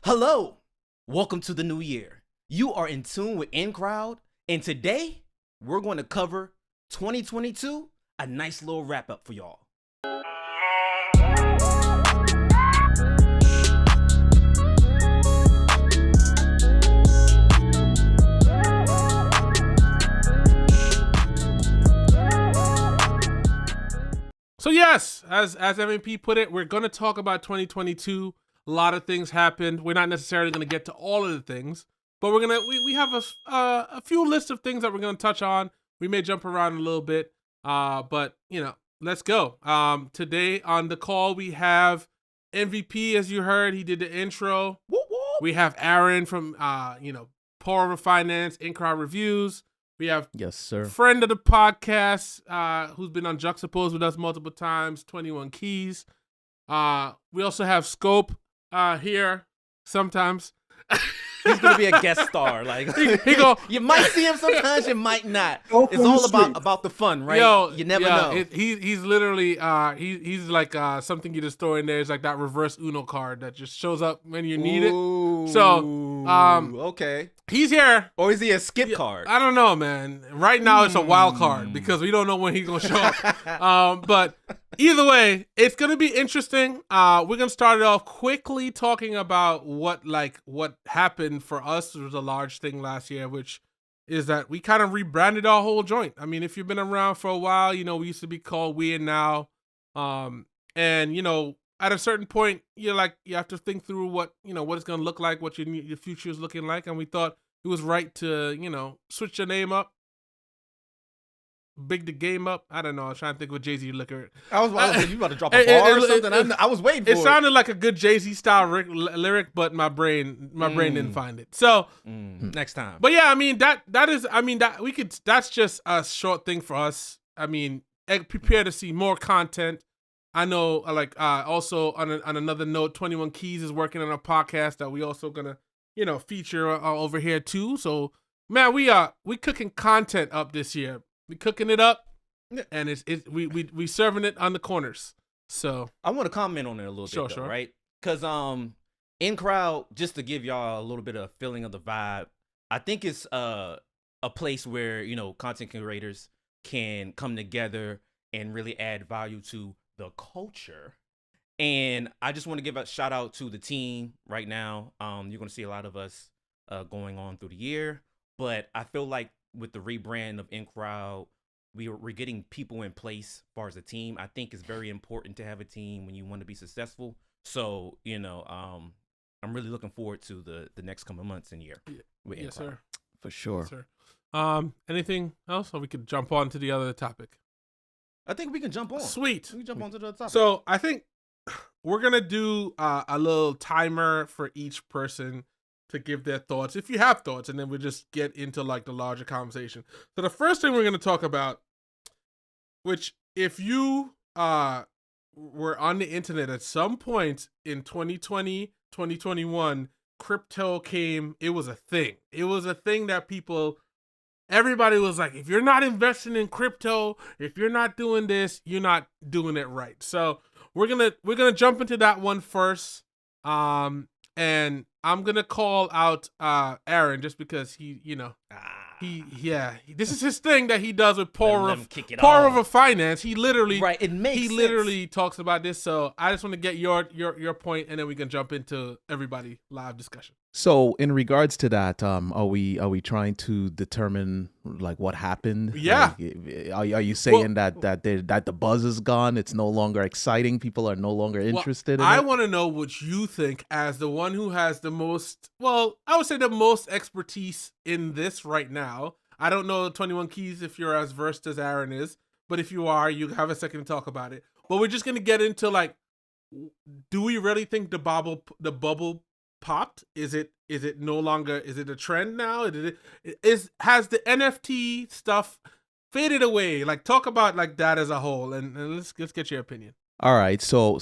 Hello, welcome to the new year. You are in tune with Incrowd, and today we're going to cover 2022, a nice little wrap up for y'all. So yes, as MVP put it, we're going to talk about 2022. A lot of things happened. We're not necessarily going to get to all of the things, but we have a few lists of things that we're going to touch on. We may jump around a little bit, but let's go. Today on the call we have MVP, as you heard, he did the intro. Woo woo. We have Aaron from Pour Over Finance, Incrowd Reviews. We have friend of the podcast who's been on Juxtaposed with us multiple times, 21 Keys. We also have Scope here sometimes. He's gonna be a guest star. Like you might see him sometimes, you might not. It's all about the fun, right? You never know. He's literally he's like something you just throw in there. It's like that reverse Uno card that just shows up when you need it. So okay, he's here. Or is he a skip card? I don't know, man. Right now it's a wild card because we don't know when he's gonna show up. But either way, it's gonna be interesting. We're gonna start it off quickly talking about what happened for us. It was a large thing last year, which is that we kind of rebranded our whole joint. I mean, if you've been around for a while, we used to be called We and Now. And at a certain point, you have to think through what it's gonna look like, what your future is looking like, and we thought it was right to switch your name up. Big the game up. I don't know. I was trying to think what Jay-Z look at. I was you about to drop a bar or something. I was waiting for it. It sounded like a good Jay-Z style lyric, but my brain didn't find it. So next time. But yeah, I mean that's just a short thing for us. I mean, prepare to see more content. I know, also on another note, 21 Keys is working on a podcast that we also gonna feature over here too. So man, we cooking content up this year. We cooking it up, and we serving it on the corners. So I want to comment on it a little bit, though, right? Because Incrowd, just to give y'all a little bit of feeling of the vibe, I think it's a place where content creators can come together and really add value to the culture. And I just want to give a shout out to the team right now. You're gonna see a lot of us going on through the year, but I feel like with the rebrand of Incrowd, we're getting people in place as far as a team. I think it's very important to have a team when you want to be successful. So, I'm really looking forward to the next couple of months and year with Incrowd. Yes, sir. For sure. Yes, sir. Anything else, or we could jump on to the other topic? I think we can jump on. Sweet. We can jump on to the other topic. So I think we're going to do a little timer for each person to give their thoughts, if you have thoughts, and then we'll just get into the larger conversation. So the first thing we're going to talk about, which if you were on the internet at some point in 2020, 2021, crypto came, it was a thing. It was a thing that everybody was like, if you're not investing in crypto, if you're not doing this, you're not doing it right. So we're gonna jump into that one first. And I'm gonna call out Aaron just because this is his thing that he does with Pour Over Finance. He literally literally talks about this. So I just want to get your point, and then we can jump into everybody live discussion. So in regards to that, are we trying to determine what happened? Yeah. Are you saying that the buzz is gone? It's no longer exciting. People are no longer interested in it? I want to know what you think as the one who has the most, I would say the most expertise in this right now. I don't know 21 Keys if you're as versed as Aaron is, but if you are, you have a second to talk about it. But we're just going to get into do we really think the bubble popped? Is it no longer, is it a trend now? Has the NFT stuff faded away? Talk about that as a whole, and let's get your opinion. All right, so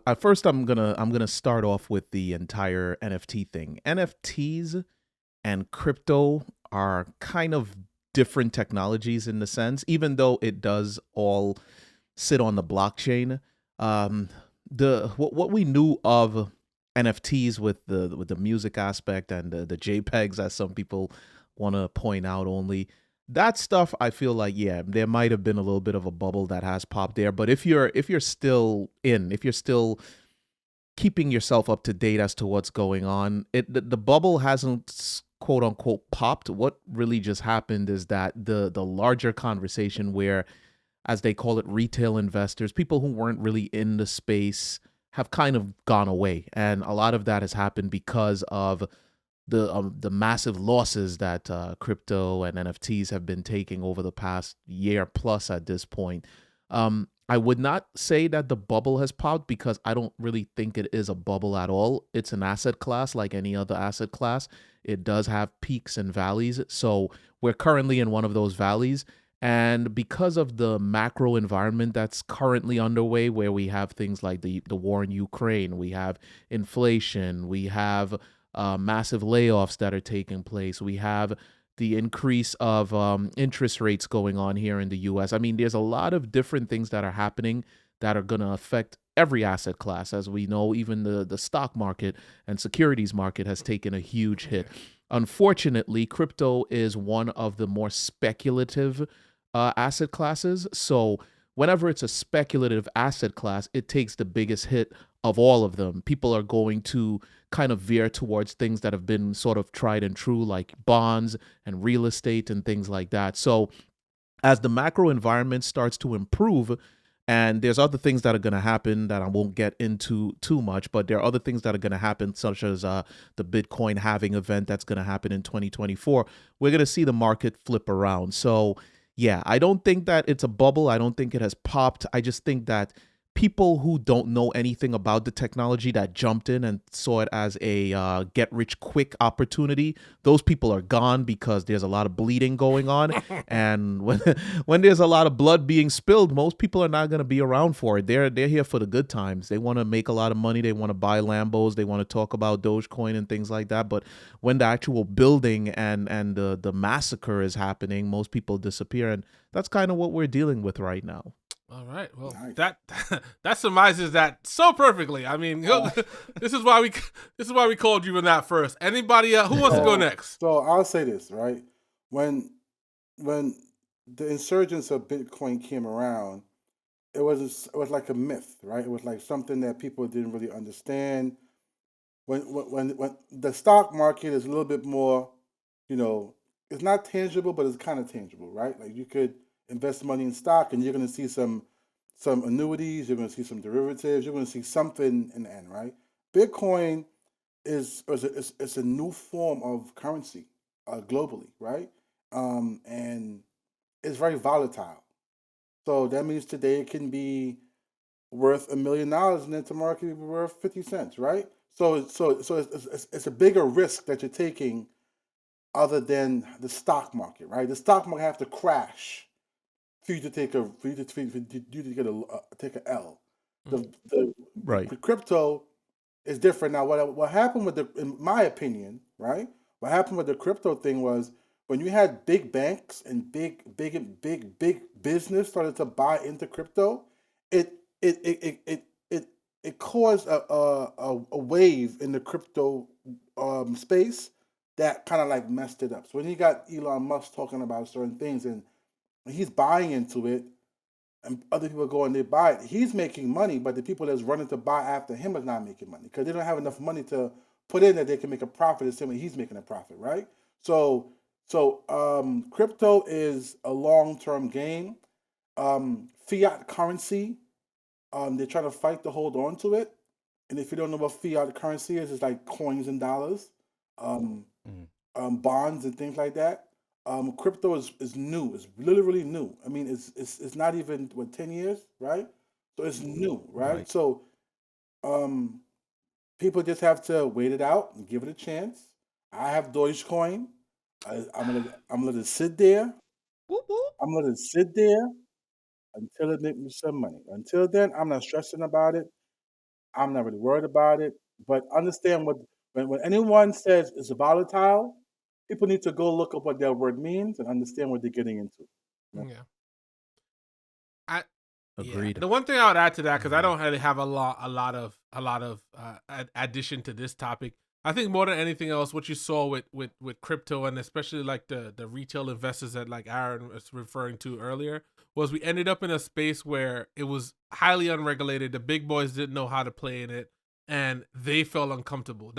I first I'm gonna start off with the entire NFT thing. NFTs and crypto are kind of different technologies in the sense, even though it does all sit on the blockchain. What we knew of NFTs with the music aspect and the JPEGs, as some people want to point out only. That stuff, I feel like, yeah, there might have been a little bit of a bubble that has popped there. But if you're still keeping yourself up to date as to what's going on, the bubble hasn't quote unquote popped. What really just happened is that the larger conversation where, as they call it, retail investors, people who weren't really in the space, have kind of gone away, and a lot of that has happened because of the massive losses that crypto and NFTs have been taking over the past year plus at this point. I would not say that the bubble has popped because I don't really think it is a bubble at all. It's an asset class like any other asset class. It does have peaks and valleys. So we're currently in one of those valleys. And because of the macro environment that's currently underway, where we have things like the war in Ukraine, we have inflation, we have massive layoffs that are taking place, we have the increase of interest rates going on here in the US. I mean, there's a lot of different things that are happening that are going to affect every asset class. As we know, even the stock market and securities market has taken a huge hit. Unfortunately, crypto is one of the more speculative asset classes. So whenever it's a speculative asset class, it takes the biggest hit of all of them. People are going to kind of veer towards things that have been sort of tried and true, like bonds and real estate and things like that. So as the macro environment starts to improve, and there's other things that are going to happen that I won't get into too much, but there are other things that are going to happen, such as the Bitcoin halving event that's going to happen in 2024. We're going to see the market flip around. So yeah, I don't think that it's a bubble. I don't think it has popped. I just think that people who don't know anything about the technology, that jumped in and saw it as a get rich quick opportunity, those people are gone because there's a lot of bleeding going on. And when there's a lot of blood being spilled, most people are not going to be around for it. They're here for the good times. They want to make a lot of money. They want to buy Lambos. They want to talk about Dogecoin and things like that. But when the actual building and the massacre is happening, most people disappear. And that's kind of what we're dealing with right now. All right. Well, Nice. that surmises that so perfectly. I mean, this is why we called you in that first. Anybody who wants to go next? So I'll say this, right? When the insurgence of Bitcoin came around, it was like a myth, right? It was like something that people didn't really understand. When the stock market is a little bit more, it's not tangible, but it's kind of tangible, right? Like you could invest money in stock, and you're going to see some annuities, you're going to see some derivatives, you're going to see something in the end, right? Bitcoin is a new form of currency globally, right? And it's very volatile. So that means today it can be worth $1 million, and then tomorrow it can be worth 50 cents, right? So it's a bigger risk that you're taking, other than the stock market, right? The stock market have to crash for you to take a take a L. Right. The crypto is different. Now, what happened with in my opinion, right? What happened with the crypto thing was when you had big banks and big business started to buy into crypto, it caused a wave in the crypto space that kind of like messed it up. So when you got Elon Musk talking about certain things and he's buying into it, and other people go and they buy it, he's making money, but the people that's running to buy after him is not making money because they don't have enough money to put in that they can make a profit the same way he's making a profit, right? So crypto is a long-term game. Fiat currency, they're trying to fight to hold on to it. And if you don't know what fiat currency is, it's like coins and dollars, bonds and things like that. Crypto is new. It's literally new. I mean, it's not even 10 years, right? So it's new, right? Right. So people just have to wait it out and give it a chance. I have Dogecoin. I'm gonna let it sit there. Whoop, whoop. I'm gonna let it sit there until it makes me some money. Until then, I'm not stressing about it. I'm not really worried about it. But understand when anyone says it's volatile, people need to go look up what that word means and understand what they're getting into. Yeah. Yeah. Agreed. The one thing I would add to that, because I don't really have a lot of addition to this topic. I think more than anything else, what you saw with crypto, and especially like the retail investors that like Aaron was referring to earlier, was we ended up in a space where it was highly unregulated. The big boys didn't know how to play in it, and they felt uncomfortable.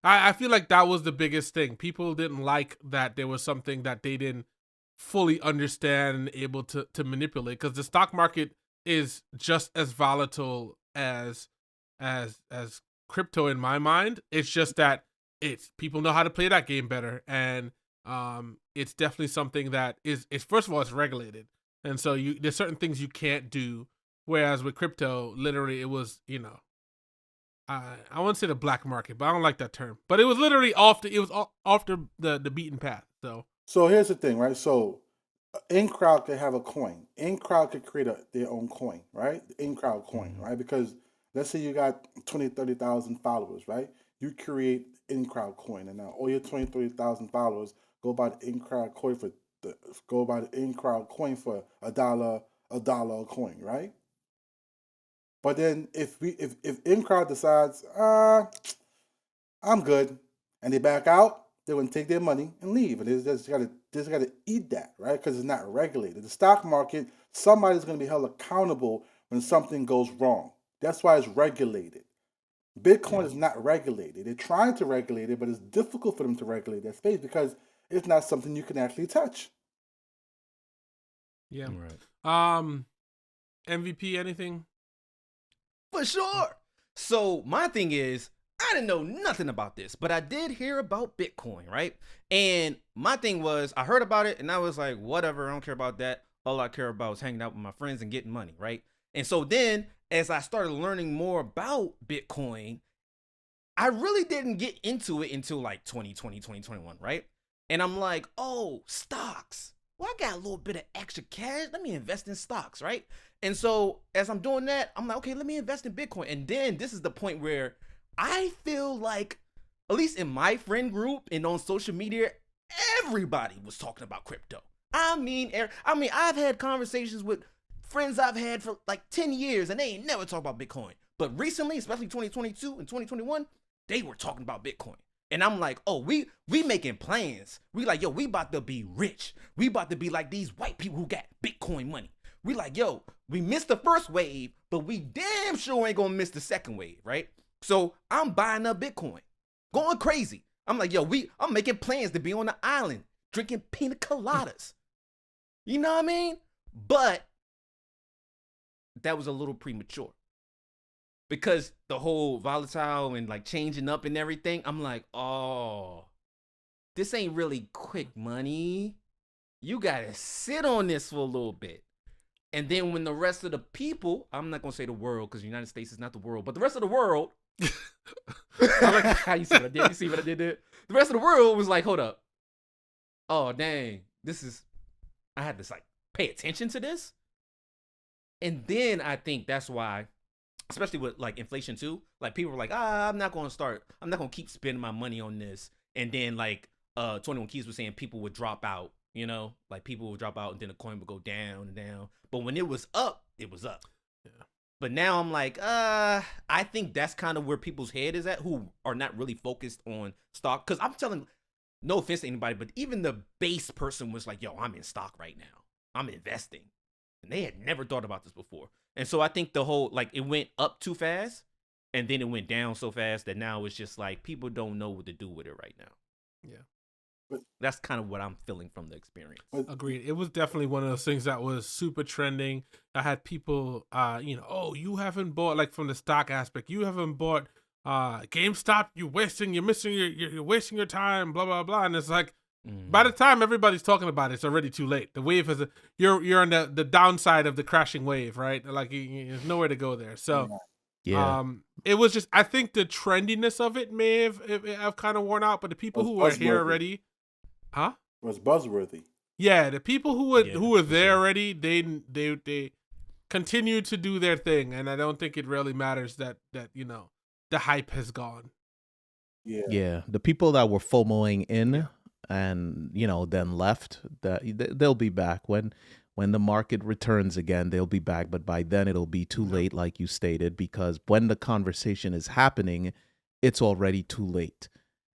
I feel like that was the biggest thing. People didn't like that there was something that they didn't fully understand and able to manipulate, because the stock market is just as volatile as crypto in my mind. It's just that people know how to play that game better, and it's definitely something that is first of all, it's regulated, and so there's certain things you can't do, whereas with crypto, literally it was, I wouldn't say the black market, but I don't like that term, but it was literally off the beaten path. So here's the thing, right? So Incrowd could have a coin. Incrowd could create their own coin, right? The Incrowd coin, right? Because let's say you got 20, 30,000 followers, right? You create Incrowd coin, and now all your 20, 30,000 followers go buy the Incrowd coin for $1 a coin, right? But then if Incrowd decides, I'm good, and they back out, they're going to take their money and leave, and they just got to eat that, right? Because it's not regulated. The stock market, somebody's going to be held accountable when something goes wrong. That's why it's regulated. Bitcoin is not regulated. They're trying to regulate it, but it's difficult for them to regulate that space because it's not something you can actually touch. Yeah. Right. MVP, anything? For sure. So my thing is, I didn't know nothing about this, but I did hear about Bitcoin, right? And my thing was, I heard about it and I was like, whatever, I don't care about that. All I care about is hanging out with my friends and getting money, right? And so then as I started learning more about Bitcoin, I really didn't get into it until like 2020, 2021, right? And I'm like, oh, stocks. Well, I got a little bit of extra cash. Let me invest in stocks, right? And so as I'm doing that, I'm like, okay, let me invest in Bitcoin. And then this is the point where I feel like, at least in my friend group and on social media, everybody was talking about crypto. I mean, I've had conversations with friends I've had for like 10 years and they ain't never talked about Bitcoin. But recently, especially 2022 and 2021, they were talking about Bitcoin. And I'm like, oh, we making plans. We like, yo, we about to be rich. We about to be like these white people who got Bitcoin money. We like, yo, we missed the first wave, but we damn sure ain't gonna miss the second wave, right? So I'm buying up Bitcoin, going crazy. I'm like, yo, I'm making plans to be on the island, drinking pina coladas. You know what I mean? But that was a little premature. Because the whole volatile and like changing up and everything, I'm like, oh, this ain't really quick money. You gotta sit on this for a little bit. And then when the rest of the people, I'm not gonna say the world because the United States is not the world, but the rest of the world, I like how you said I did. You see what I did there? The rest of the world was like, hold up. Oh, dang, I had to like pay attention to this. And then I think that's why, especially with like inflation too, like people were like, I'm not going to keep spending my money on this. And then like 21 Keys was saying people would drop out, like people would drop out and then the coin would go down and down. But when it was up, it was up. Yeah. But now I'm like, I think that's kind of where people's head is at who are not really focused on stock. Cause I'm telling, no offense to anybody, but even the base person was like, yo, I'm in stock right now. I'm investing. And they had never thought about this before. And so I think the whole, like, it went up too fast and then it went down so fast that now it's just like people don't know what to do with it right now. Yeah. But that's kind of what I'm feeling from the experience. Agreed. It was definitely one of those things that was super trending. I had people, oh, you haven't bought, like from the stock aspect, you haven't bought GameStop, you're wasting your time, blah, blah, blah. And it's like, by the time everybody's talking about it, it's already too late. The wave has you're on the downside of the crashing wave, right? Like there's nowhere to go there. So, it was just, I think the trendiness of it may have kind of worn out, but the people who were here already, it was buzzworthy. Yeah, the people who were there already, they continue to do their thing, and I don't think it really matters that the hype has gone. Yeah, the people that were FOMOing in. And then left, that they'll be back when When the market returns again, they'll be back. But by then, it'll be too late, like you stated, because when the conversation is happening, it's already too late.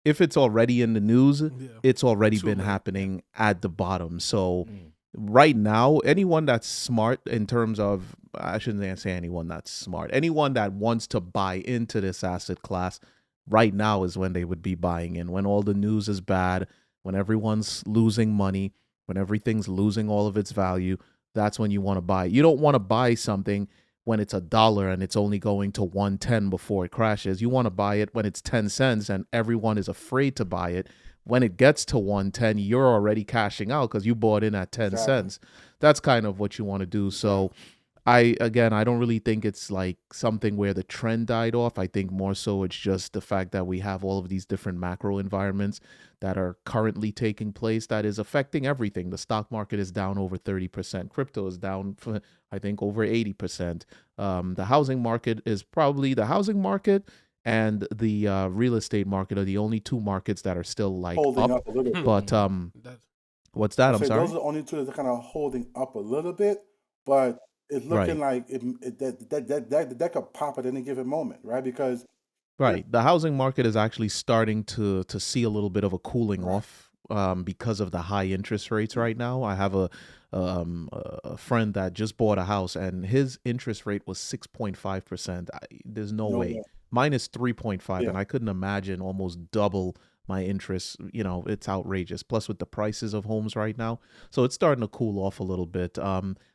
If it's already in the news, it's already been happening at the bottom. So right now, anyone that's smart in terms of, I shouldn't say anyone that's smart, anyone that wants to buy into this asset class, right now is when they would be buying in. When all the news is bad, when everyone's losing money, when everything's losing all of its value, that's when you want to buy. You don't want to buy something when it's $1 and it's only going to 110 before it crashes. You want to buy it when it's 10 cents and everyone is afraid to buy it. When it gets to 110, you're already cashing out because you bought in at 10 cents. That's kind of what you want to do. So I don't really think it's like something where the trend died off. I think more so it's just the fact that we have all of these different macro environments that are currently taking place that is affecting everything. The stock market is down over 30%. Crypto is down, I think, over 80%. The housing market is probably and the real estate market are the only two markets that are still like holding up a little bit. But what's that? I'm sorry. Those are the only two that are kind of holding up a little bit, but it's looking like that could pop at any given moment, right? Because the housing market is actually starting to see a little bit of a cooling off because of the high interest rates right now. I have a friend that just bought a house and his interest rate was 6.5%. There's no way. Mine is 3.5, and I couldn't imagine almost double my interest. It's outrageous. Plus with the prices of homes right now, so it's starting to cool off a little bit.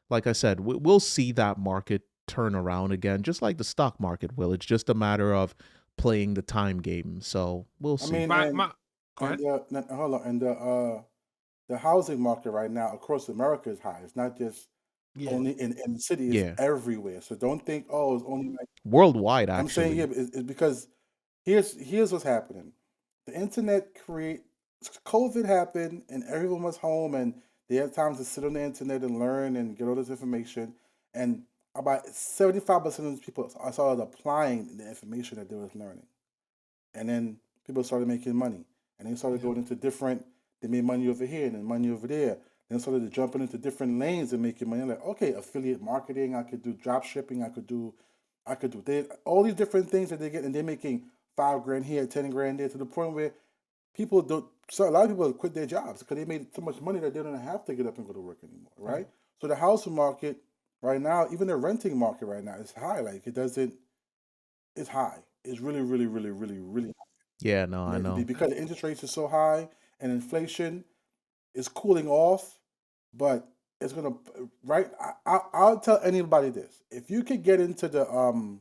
Like I said, we'll see that market turn around again, just like the stock market will. It's just a matter of playing the time game. So we'll see. Go ahead. Hold on. And the housing market right now across America is high. It's not just only in the city. It's everywhere. So don't think, it's only like worldwide. Actually, I'm saying it's because here's what's happening. The internet COVID happened, and everyone was home, and they had time to sit on the internet and learn and get all this information. And about 75% of those people started applying the information that they was learning. And then people started making money. And they started going into they made money over here and then money over there. Then started jumping into different lanes and making money. Like, okay, affiliate marketing, I could do drop shipping, I could do all these different things that they get, and they're making $5,000 here, $10,000 there, to the point where a lot of people quit their jobs because they made so much money that they don't have to get up and go to work anymore, right? So the housing market right now, even the renting market right now, is high. Like it's high. It's really, really, really, really, really high. Yeah, no, I know. Because the interest rates are so high and inflation is cooling off, but it's gonna I'll tell anybody this: if you could get into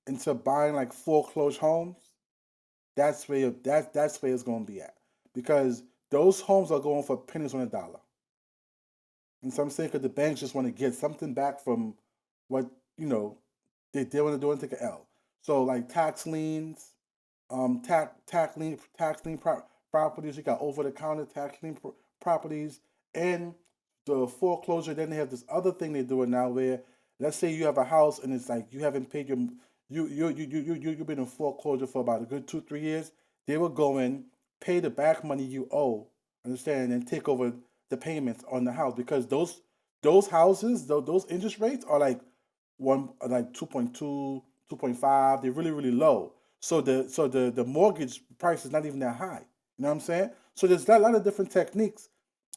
into buying like foreclosed homes, that's where it's gonna be at, because those homes are going for pennies on a dollar. And so I'm saying, because the banks just want to get something back from what they want to do and take an L. So like tax liens, tax lien properties. You got over the counter tax lien properties, and the foreclosure. Then they have this other thing they're doing now, where let's say you have a house and it's like you haven't paid you've been in foreclosure for about a good 2-3 years. They will go in, pay the back money you owe, understand, and take over the payments on the house, because those houses, those interest rates are like 2.2, 2.5. They're really, really low. So the mortgage price is not even that high. You know what I'm saying? So there's a lot of different techniques.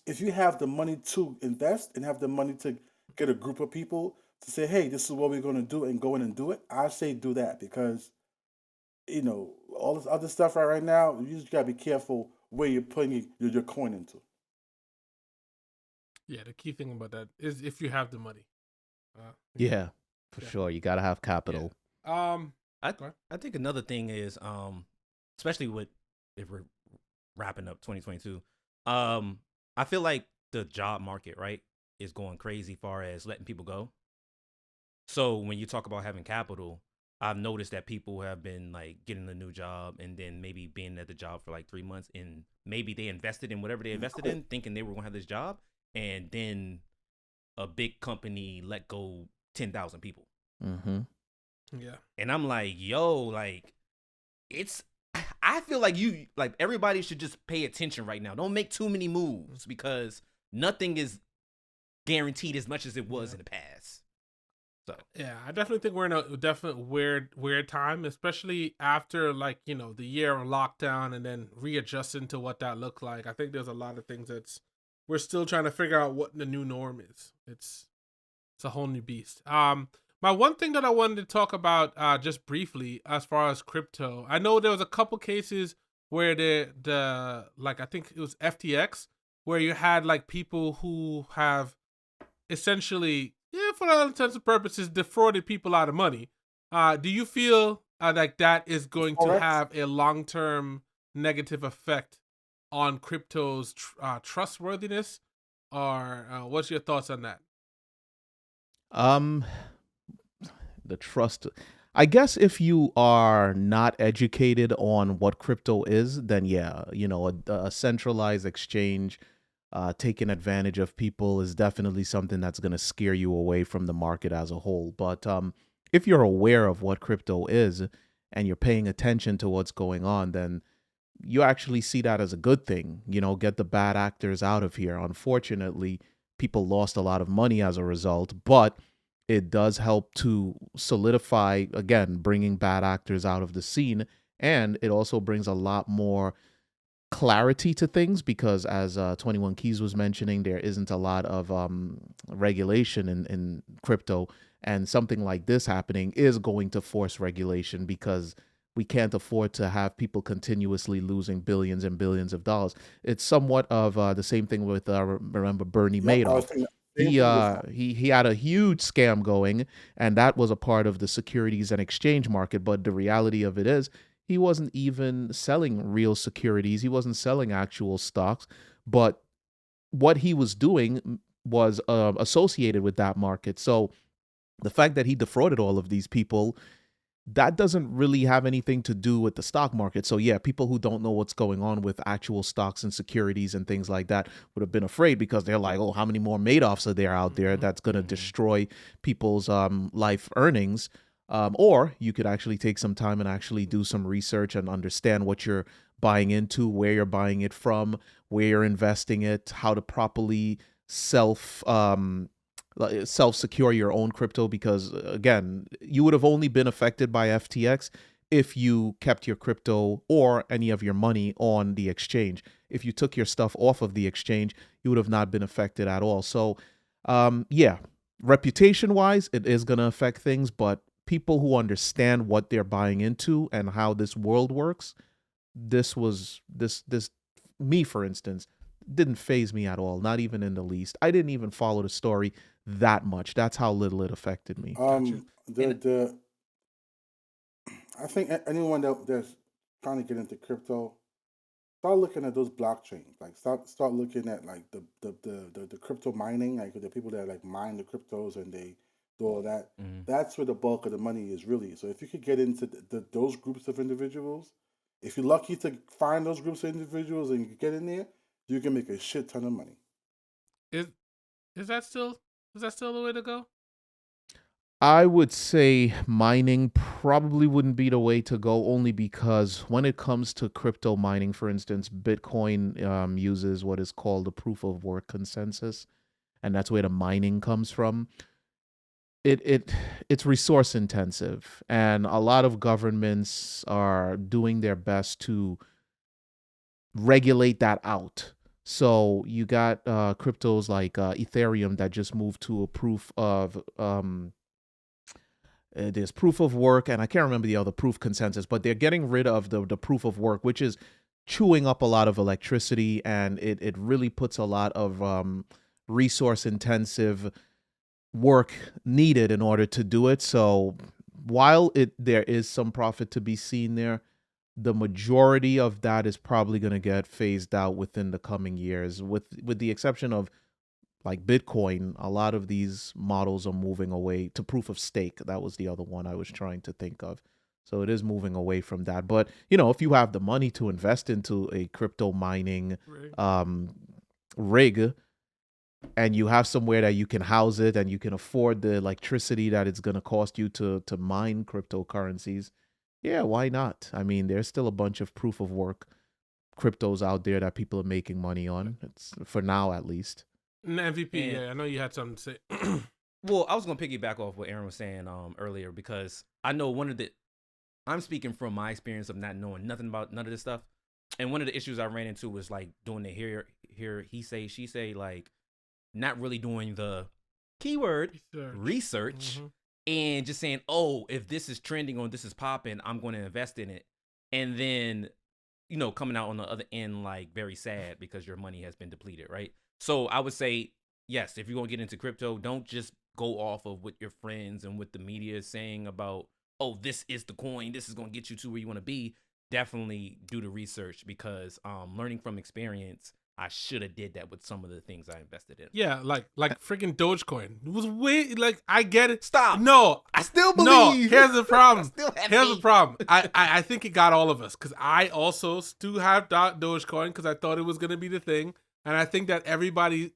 If you have the money to invest and have the money to get a group of people to say, hey, this is what we're going to do, and go in and do it, I say do that, because all this other stuff right now, you just got to be careful where you're putting your coin into. Yeah, the key thing about that is if you have the money. For sure. You got to have capital. Yeah. I think another thing is, especially if we're wrapping up 2022, I feel like the job market, right, is going crazy far as letting people go. So when you talk about having capital, I've noticed that people have been like getting a new job and then maybe being at the job for like 3 months, and maybe they invested in whatever they invested in, thinking they were going to have this job, and then a big company let go 10,000 people. Mm-hmm. Yeah. And I'm like, I feel like everybody should just pay attention right now. Don't make too many moves, because nothing is guaranteed as much as it was in the past. So yeah, I definitely think we're in a definite weird time, especially after like, you know, the year of lockdown and then readjusting to what that looked like. I think there's a lot of things we're still trying to figure out what the new norm is. It's a whole new beast. My one thing that I wanted to talk about just briefly as far as crypto, I know there was a couple cases where the like I think it was FTX, where you had like people who have essentially, yeah, for all intents and purposes, defrauded people out of money. Do you feel like that is going to have a long-term negative effect on crypto's trustworthiness, or what's your thoughts on that? The trust. I guess if you are not educated on what crypto is, then yeah, you know, a centralized exchange taking advantage of people is definitely something that's going to scare you away from the market as a whole. But if you're aware of what crypto is and you're paying attention to what's going on, then you actually see that as a good thing. You know, get the bad actors out of here. Unfortunately, people lost a lot of money as a result, but it does help to solidify, again, bringing bad actors out of the scene. And it also brings a lot more clarity to things because, as 21 Keys was mentioning, there isn't a lot of regulation in crypto. And something like this happening is going to force regulation because we can't afford to have people continuously losing billions and billions of dollars. It's somewhat of the same thing with, remember, Bernie Madoff. He had a huge scam going, and that was a part of the securities and exchange market. But the reality of it is he wasn't even selling real securities. He wasn't selling actual stocks. But what he was doing was associated with that market. So the fact that he defrauded all of these people, that doesn't really have anything to do with the stock market. So yeah, people who don't know what's going on with actual stocks and securities and things like that would have been afraid because they're like, oh, how many more Madoffs are there out there that's going to destroy people's life earnings? Or you could actually take some time and actually do some research and understand what you're buying into, where you're buying it from, where you're investing it, how to properly self-secure your own crypto, because again, you would have only been affected by FTX if you kept your crypto or any of your money on the exchange. If you took your stuff off of the exchange, you would have not been affected at all. So yeah, reputation wise, it is going to affect things, but people who understand what they're buying into and how this world works, this me, for instance, didn't faze me at all, not even in the least. I didn't even follow the story that much. That's how little it affected me. I think anyone that's trying to get into crypto, start looking at those blockchains. Like start looking at like the crypto mining, like the people that like mine the cryptos and they do all that. That's where the bulk of the money is really. So if you could get into those groups of individuals, if you're lucky to find those groups of individuals and you get in there, you can make a shit ton of money. Is that still the way to go? I would say mining probably wouldn't be the way to go, only because when it comes to crypto mining, for instance, Bitcoin uses what is called the proof of work consensus, and that's where the mining comes from. It's resource intensive, and a lot of governments are doing their best to regulate that out. So you got cryptos like Ethereum that just moved to a proof of there's proof of work, and I can't remember the other proof consensus, but they're getting rid of the proof of work, which is chewing up a lot of electricity, and it really puts a lot of resource intensive work needed in order to do it. So while there is some profit to be seen there, the majority of that is probably going to get phased out within the coming years, with the exception of like Bitcoin. A lot of these models are moving away to proof of stake. That was the other one I was trying to think of. So it is moving away from that. But, you know, if you have the money to invest into a crypto mining rig, and you have somewhere that you can house it and you can afford the electricity that it's going to cost you to mine cryptocurrencies, yeah, why not? I mean, there's still a bunch of proof of work cryptos out there that people are making money on. It's for now, at least. MVP, And, yeah, I know you had something to say. well, I was gonna piggyback off what Aaron was saying earlier, because I know I'm speaking from my experience of not knowing nothing about none of this stuff. And one of the issues I ran into was like doing the here he say, she say, like not really doing the keyword research and just saying, oh, if this is trending or this is popping, I'm going to invest in it. And then, coming out on the other end, like very sad because your money has been depleted, right? So I would say, yes, if you're going to get into crypto, don't just go off of what your friends and what the media is saying about, oh, this is the coin, this is going to get you to where you want to be. Definitely do the research, because learning from experience, I should have did that with some of the things I invested in. Yeah, like freaking Dogecoin. It was way I get it. Stop. No, I still believe. No, here's the problem. Here's the problem. I think it got all of us, because I also still have Dogecoin because I thought it was gonna be the thing, and I think that everybody,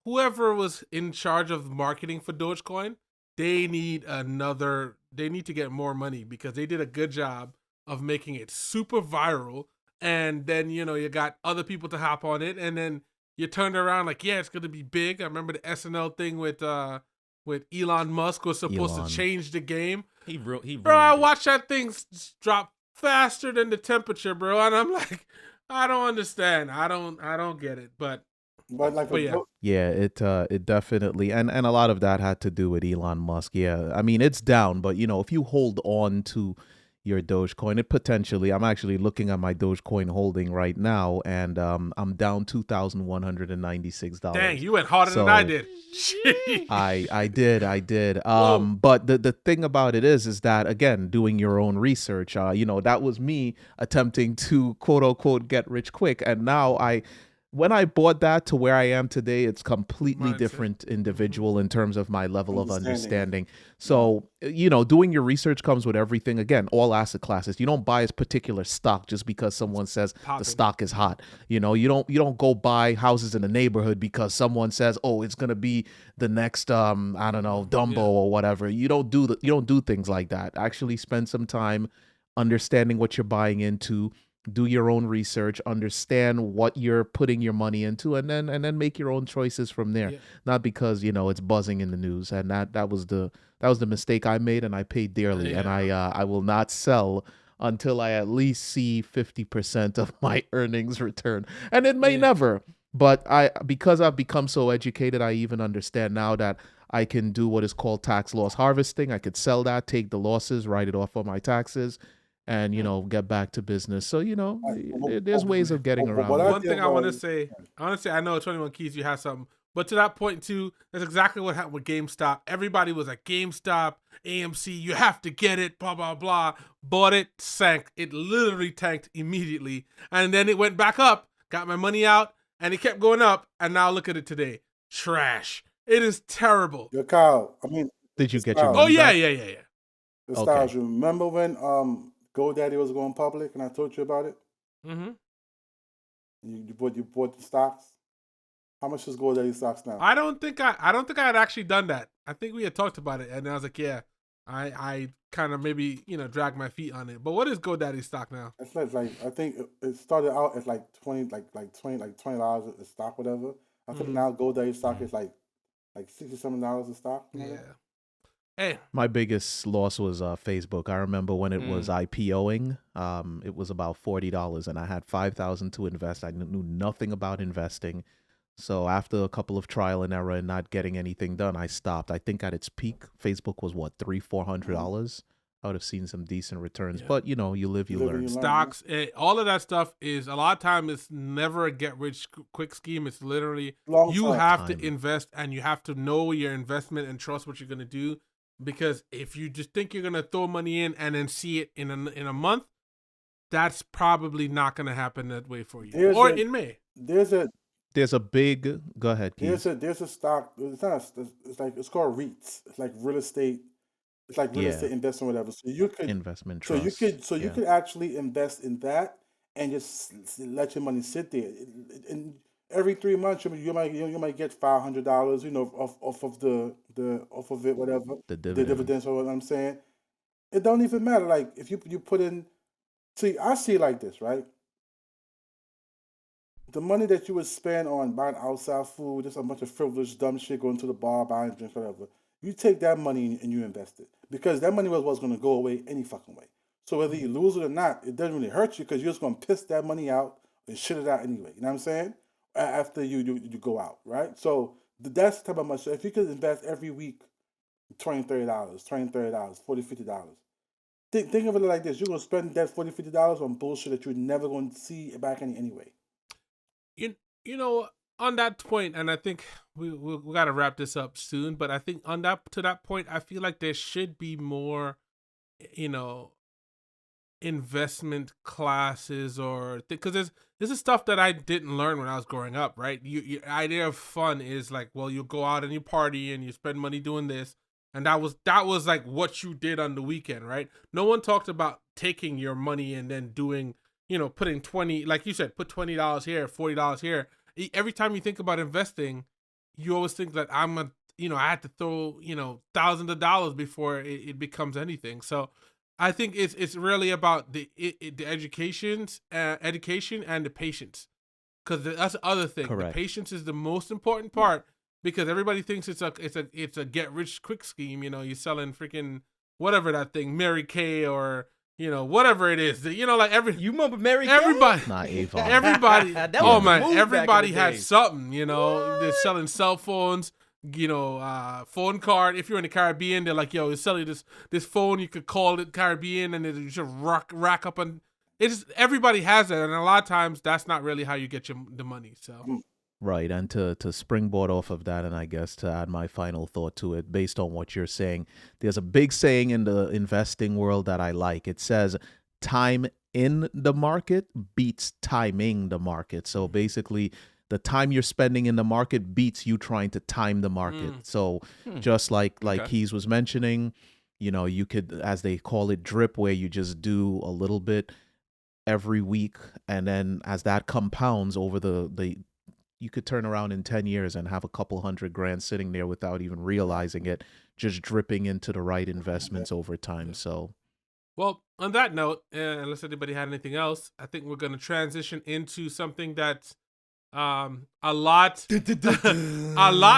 whoever was in charge of marketing for Dogecoin, they need to get more money, because they did a good job of making it super viral. And then, you got other people to hop on it, and then you turned around like, yeah, it's going to be big. I remember the SNL thing with Elon Musk was supposed to change the game. He bro, I watched that thing drop faster than the temperature, bro. And I'm like, I don't understand. I don't get it. But yeah, it definitely, and a lot of that had to do with Elon Musk. Yeah, I mean, it's down, but if you hold on to your Dogecoin, it potentially, I'm actually looking at my Dogecoin holding right now, and I'm down $2,196. Dang, you went harder than I did. I did. But the thing about it is that, again, doing your own research, that was me attempting to quote unquote get rich quick, and now when I bought that to where I am today, it's completely different individual in terms of my level of understanding. So, doing your research comes with everything. Again, all asset classes. You don't buy a particular stock just because someone says the stock is hot. You don't go buy houses in the neighborhood because someone says, oh, it's gonna be the next I don't know, Dumbo or whatever. You don't do things like that. Actually spend some time understanding what you're buying into. Do your own research, understand what you're putting your money into, and then make your own choices from there. Not because it's buzzing in the news. And that was the mistake I made, and I paid dearly. And I will not sell until I at least see 50% of my earnings return. And it may never, but because I've become so educated, I even understand now that I can do what is called tax loss harvesting. I could sell that, take the losses, write it off on my taxes, and get back to business. So there's ways of getting around. One thing I want to say, honestly, I know 21 Keys, you have something, but to that point too, that's exactly what happened with GameStop. Everybody was like, GameStop, AMC, you have to get it, blah blah blah. Bought it, sank. It literally tanked immediately, and then it went back up. Got my money out, and it kept going up, and now look at it today. Trash. It is terrible. Yo, Kyle, did you get your money? Oh yeah. Styles, you remember when GoDaddy was going public, and I told you about it? Mm-hmm. You bought the stocks. How much is GoDaddy stocks now? I don't think I had actually done that. I think we had talked about it, and I was like, yeah, I kind of maybe dragged my feet on it. But what is GoDaddy stock now? It's like I think it started out as like $20 a stock, whatever. I think now GoDaddy stock is like $60-something a stock. Yeah. Hey. My biggest loss was Facebook. I remember when it was IPOing, it was about $40, and I had $5,000 to invest. I knew nothing about investing. So after a couple of trial and error and not getting anything done, I stopped. I think at its peak, Facebook was what, $300-$400. I would have seen some decent returns, but you live, you learn. Stocks, all of that stuff is a lot of time. It's never a get rich quick scheme. It's literally you have to invest, and you have to know your investment and trust what you're gonna do. Because if you just think you're gonna throw money in and then see it in a month, that's probably not gonna happen that way for you. In May. There's a big. Go ahead, Keith. There's a stock. It's called REITs. It's like real estate. It's like real estate investment, whatever. So you could investment trust. You could actually invest in that and just let your money sit there. And every 3 months, you might get $500, off of it, whatever. The dividends, or what I'm saying. It don't even matter. Like if you put in, see, I see it like this, right? the money that you would spend on buying outside food, just a bunch of frivolous, dumb shit, going to the bar, buying drinks, whatever, you take that money and you invest it. Because that money was going to go away any fucking way. So whether you lose it or not, it doesn't really hurt you because you're just going to piss that money out and shit it out anyway. You know what I'm saying? After you go out, right? So that's the type of money. So if you could invest every week $20, $30, $20, $30, $40, $50, think of it like this. You're going to spend that $40, $50 on bullshit that you're never going to see back anyway. You know, on that point, and I think we got to wrap this up soon, but I think to that point, I feel like there should be more, investment classes or because this is stuff that I didn't learn when I was growing up, right? Your idea of fun is like, well, you go out and you party and you spend money doing this, and that was like what you did on the weekend, right? No one talked about taking your money and then doing, putting 20, like you said, put $20 here, $40 here. Every time you think about investing, you always think that I had to throw, thousands of dollars before it becomes anything. So I think it's really about the education and the patience, because that's the other thing. Correct. The patience is the most important part, because everybody thinks it's a get rich quick scheme. You're selling freaking whatever that thing, Mary Kay, or whatever it is. Like you remember Mary Kay? Everybody, Not Avon. everybody. Oh man, everybody has something. They're selling cell phones. Phone card. If you're in the Caribbean, they're like, yo, it's selling this phone. You could call it Caribbean, and you just rack up. And it's everybody has that, and a lot of times that's not really how you get the money. So right, and to springboard off of that, and I guess to add my final thought to it, based on what you're saying, there's a big saying in the investing world that I like. It says, "Time in the market beats timing the market." So basically, the time you're spending in the market beats you trying to time the market. So just like Keys was mentioning, you could, as they call it, drip, where you just do a little bit every week, and then as that compounds over the you could turn around in 10 years and have a couple $100,000 sitting there without even realizing it, just dripping into the right investments over time. So, well, on that note, unless anybody had anything else, I think we're going to transition into something that's a lot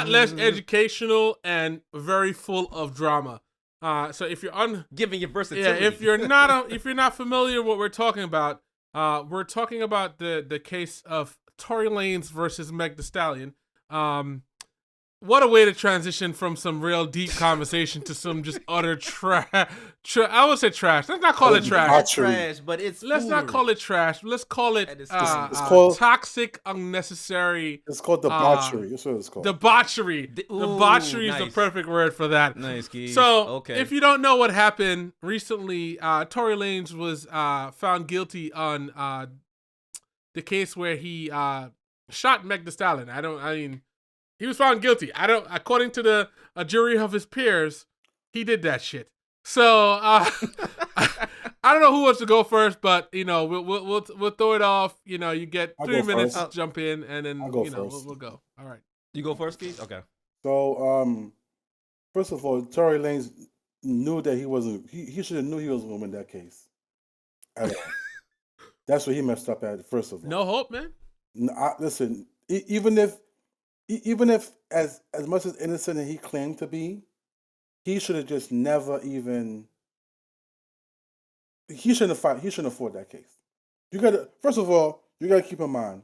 less educational and very full of drama. So if you're giving your versatility, if you're not familiar with what we're talking about the case of Tory Lanez versus Meg Thee Stallion. What a way to transition from some real deep conversation to some just utter trash. I would say trash. Let's not call it trash. But let's not call it trash. Let's call it it's called toxic, unnecessary. It's called debauchery. That's what it's called. Debauchery. Debauchery is the perfect word for that. Nice, Keys. So, if you don't know what happened recently, Tory Lanez was found guilty on the case where he shot Meg Thee Stallion. He was found guilty. According to a jury of his peers, he did that shit. So I don't know who wants to go first, but we'll throw it off. You get 3 minutes to jump in, and then we'll go. All right. You go first, Keith? Okay. So first of all, Tory Lanez knew that he wasn't. He should have knew he wasn't going to win that case. That's what he messed up at. First of all, no hope, man. No, listen, even if as much as innocent as he claimed to be, he should have just never even. He shouldn't have fought. He shouldn't have fought that case. First of all, you gotta keep in mind.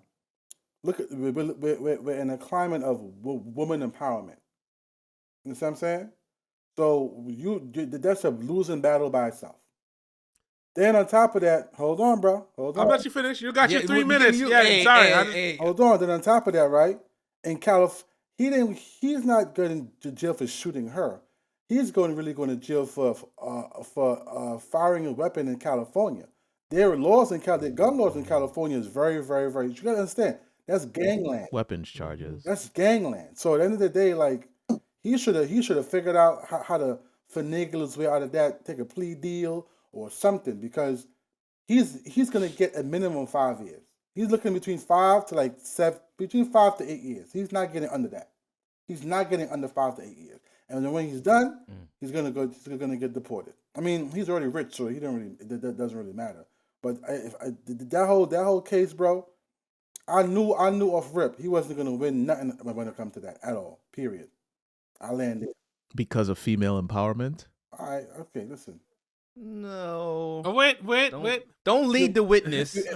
Look at we're in a climate of woman empowerment. You know what I'm saying? So that's a losing battle by itself. Then on top of that, hold on, bro. Hold on. I'll let you finish. You got your 3 minutes. Sorry. Hold on. Then on top of that, right? In California, he's not going to jail for shooting her. He's really going to jail for firing a weapon in California. There are laws in the gun laws in California is very, very, very. You got to understand that's gangland. Weapons charges. That's gangland. So at the end of the day, like he should have figured out how to finagle his way out of that, take a plea deal or something, because he's going to get a minimum 5 years. He's looking between 5 to 8 years. He's not getting under that. He's not getting under 5 to 8 years. And then when he's done, he's gonna get deported. I mean, he's already rich, so that doesn't really matter. But that whole case, bro, I knew off rip he wasn't gonna win nothing when it comes to that at all. Period. I landed because of female empowerment. All right, okay, listen. No. Oh, wait. Don't lead the witness. Let's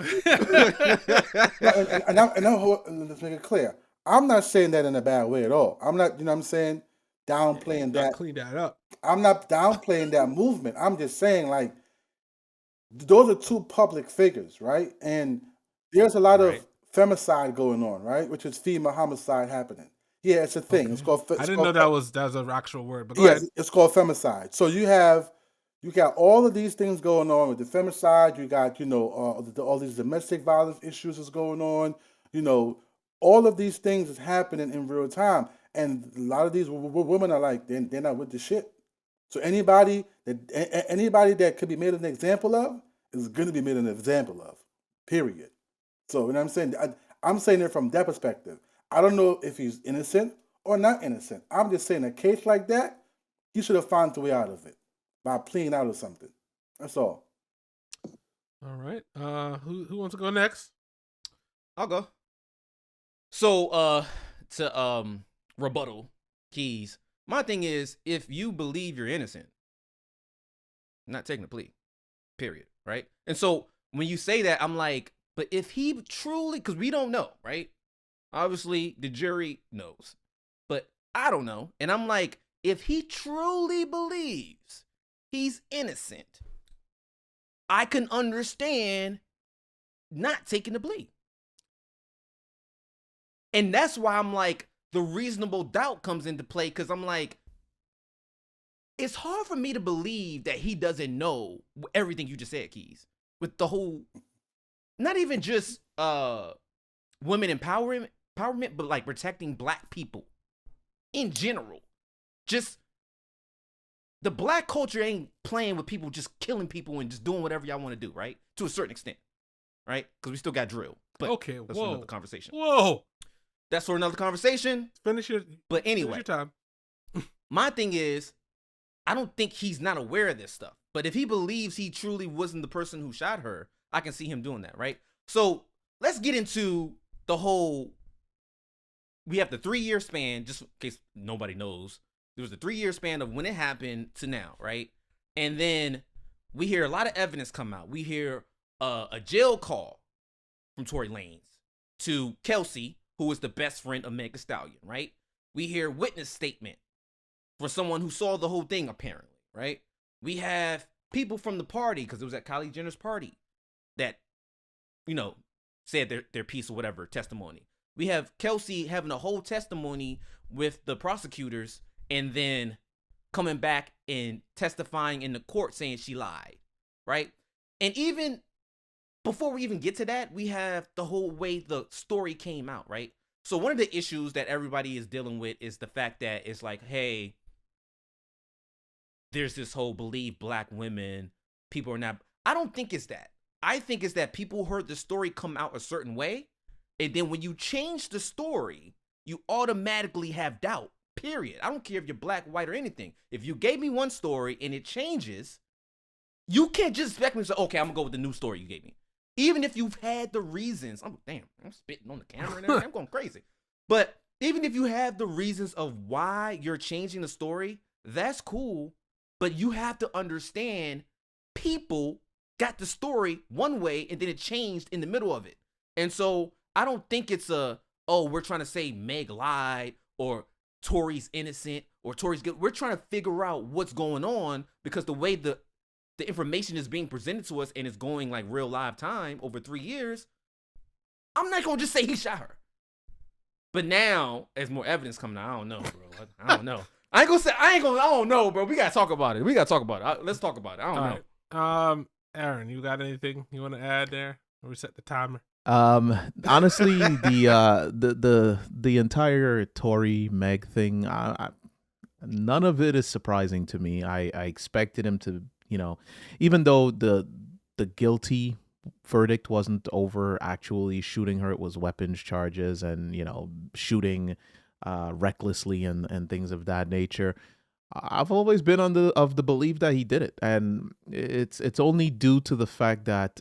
make it clear. I'm not saying that in a bad way at all. I'm not, you know what I'm saying, downplaying that. Clean that up. I'm not downplaying that movement. I'm just saying, like, those are two public figures, right? And there's a lot of femicide going on, right? Which is female homicide happening. Yeah, it's a thing. Okay. It's called. I didn't know that was an actual word, but go ahead. It's called femicide. So you got all of these things going on with the femicide. You got, all these domestic violence issues is going on. All of these things is happening in real time. And a lot of these women are like, they're not with the shit. So anybody that could be made an example of is going to be made an example of, period. So, you know what I'm saying? I'm saying it from that perspective. I don't know if he's innocent or not innocent. I'm just saying a case like that, he should have found the way out of it by pleading out or something. That's all. All right. Who wants to go next? I'll go. So, to rebuttal Keys. My thing is, if you believe you're innocent, I'm not taking a plea. Period. Right? And so when you say that, I'm like, but if he truly, because we don't know, right? Obviously, the jury knows, but I don't know. And I'm like, if he truly believes he's innocent, I can understand not taking the plea. And that's why I'm like, the reasonable doubt comes into play, because I'm like, it's hard for me to believe that he doesn't know everything you just said, Keys. With the whole, not even just women empowerment, but like protecting black people in general. Just the black culture ain't playing with people just killing people and just doing whatever y'all want to do, right? To a certain extent, right? Because we still got drill. But okay, that's for another conversation. Whoa. That's for another conversation. But anyway, finish your time. My thing is, I don't think he's not aware of this stuff. But if he believes he truly wasn't the person who shot her, I can see him doing that, right? So let's get into the whole, we have the 3-year span, just in case nobody knows. There was a 3-year span of when it happened to now, right? And then we hear a lot of evidence come out. We hear a jail call from Tory Lanez to Kelsey, who is the best friend of Meg Thee Stallion, right? We hear witness statement for someone who saw the whole thing, apparently, right? We have people from the party, because it was at Kylie Jenner's party, that, said their piece or whatever, testimony. We have Kelsey having a whole testimony with the prosecutors and then coming back and testifying in the court saying she lied, right? And even before we even get to that, we have the whole way the story came out, right? So one of the issues that everybody is dealing with is the fact that it's like, hey, there's this whole believe black women, people are not. I don't think it's that. I think it's that people heard the story come out a certain way, and then when you change the story, you automatically have doubt, period. I don't care if you're black, white, or anything. If you gave me one story and it changes, you can't just expect me to say, okay, I'm going to go with the new story you gave me. Even if you've had the reasons. I'm spitting on the camera and everything. I'm going crazy. But even if you have the reasons of why you're changing the story, that's cool. But you have to understand people got the story one way and then it changed in the middle of it. And so I don't think it's we're trying to say Meg lied or Tory's innocent or Tory's good. We're trying to figure out what's going on, because the way the information is being presented to us and it's going like real live time over 3 years, I'm not going to just say he shot her. But now, as more evidence coming out, I don't know, bro. I don't know. I don't know, bro. We got to talk about it. Let's talk about it. I don't know. Aaron, you got anything you want to add there? Or we set the timer? Honestly, the entire Tory Meg thing, none of it is surprising to me. I expected him to, even though the guilty verdict wasn't over actually shooting her, it was weapons charges and shooting recklessly and things of that nature. I've always been of the belief that he did it, and it's only due to the fact that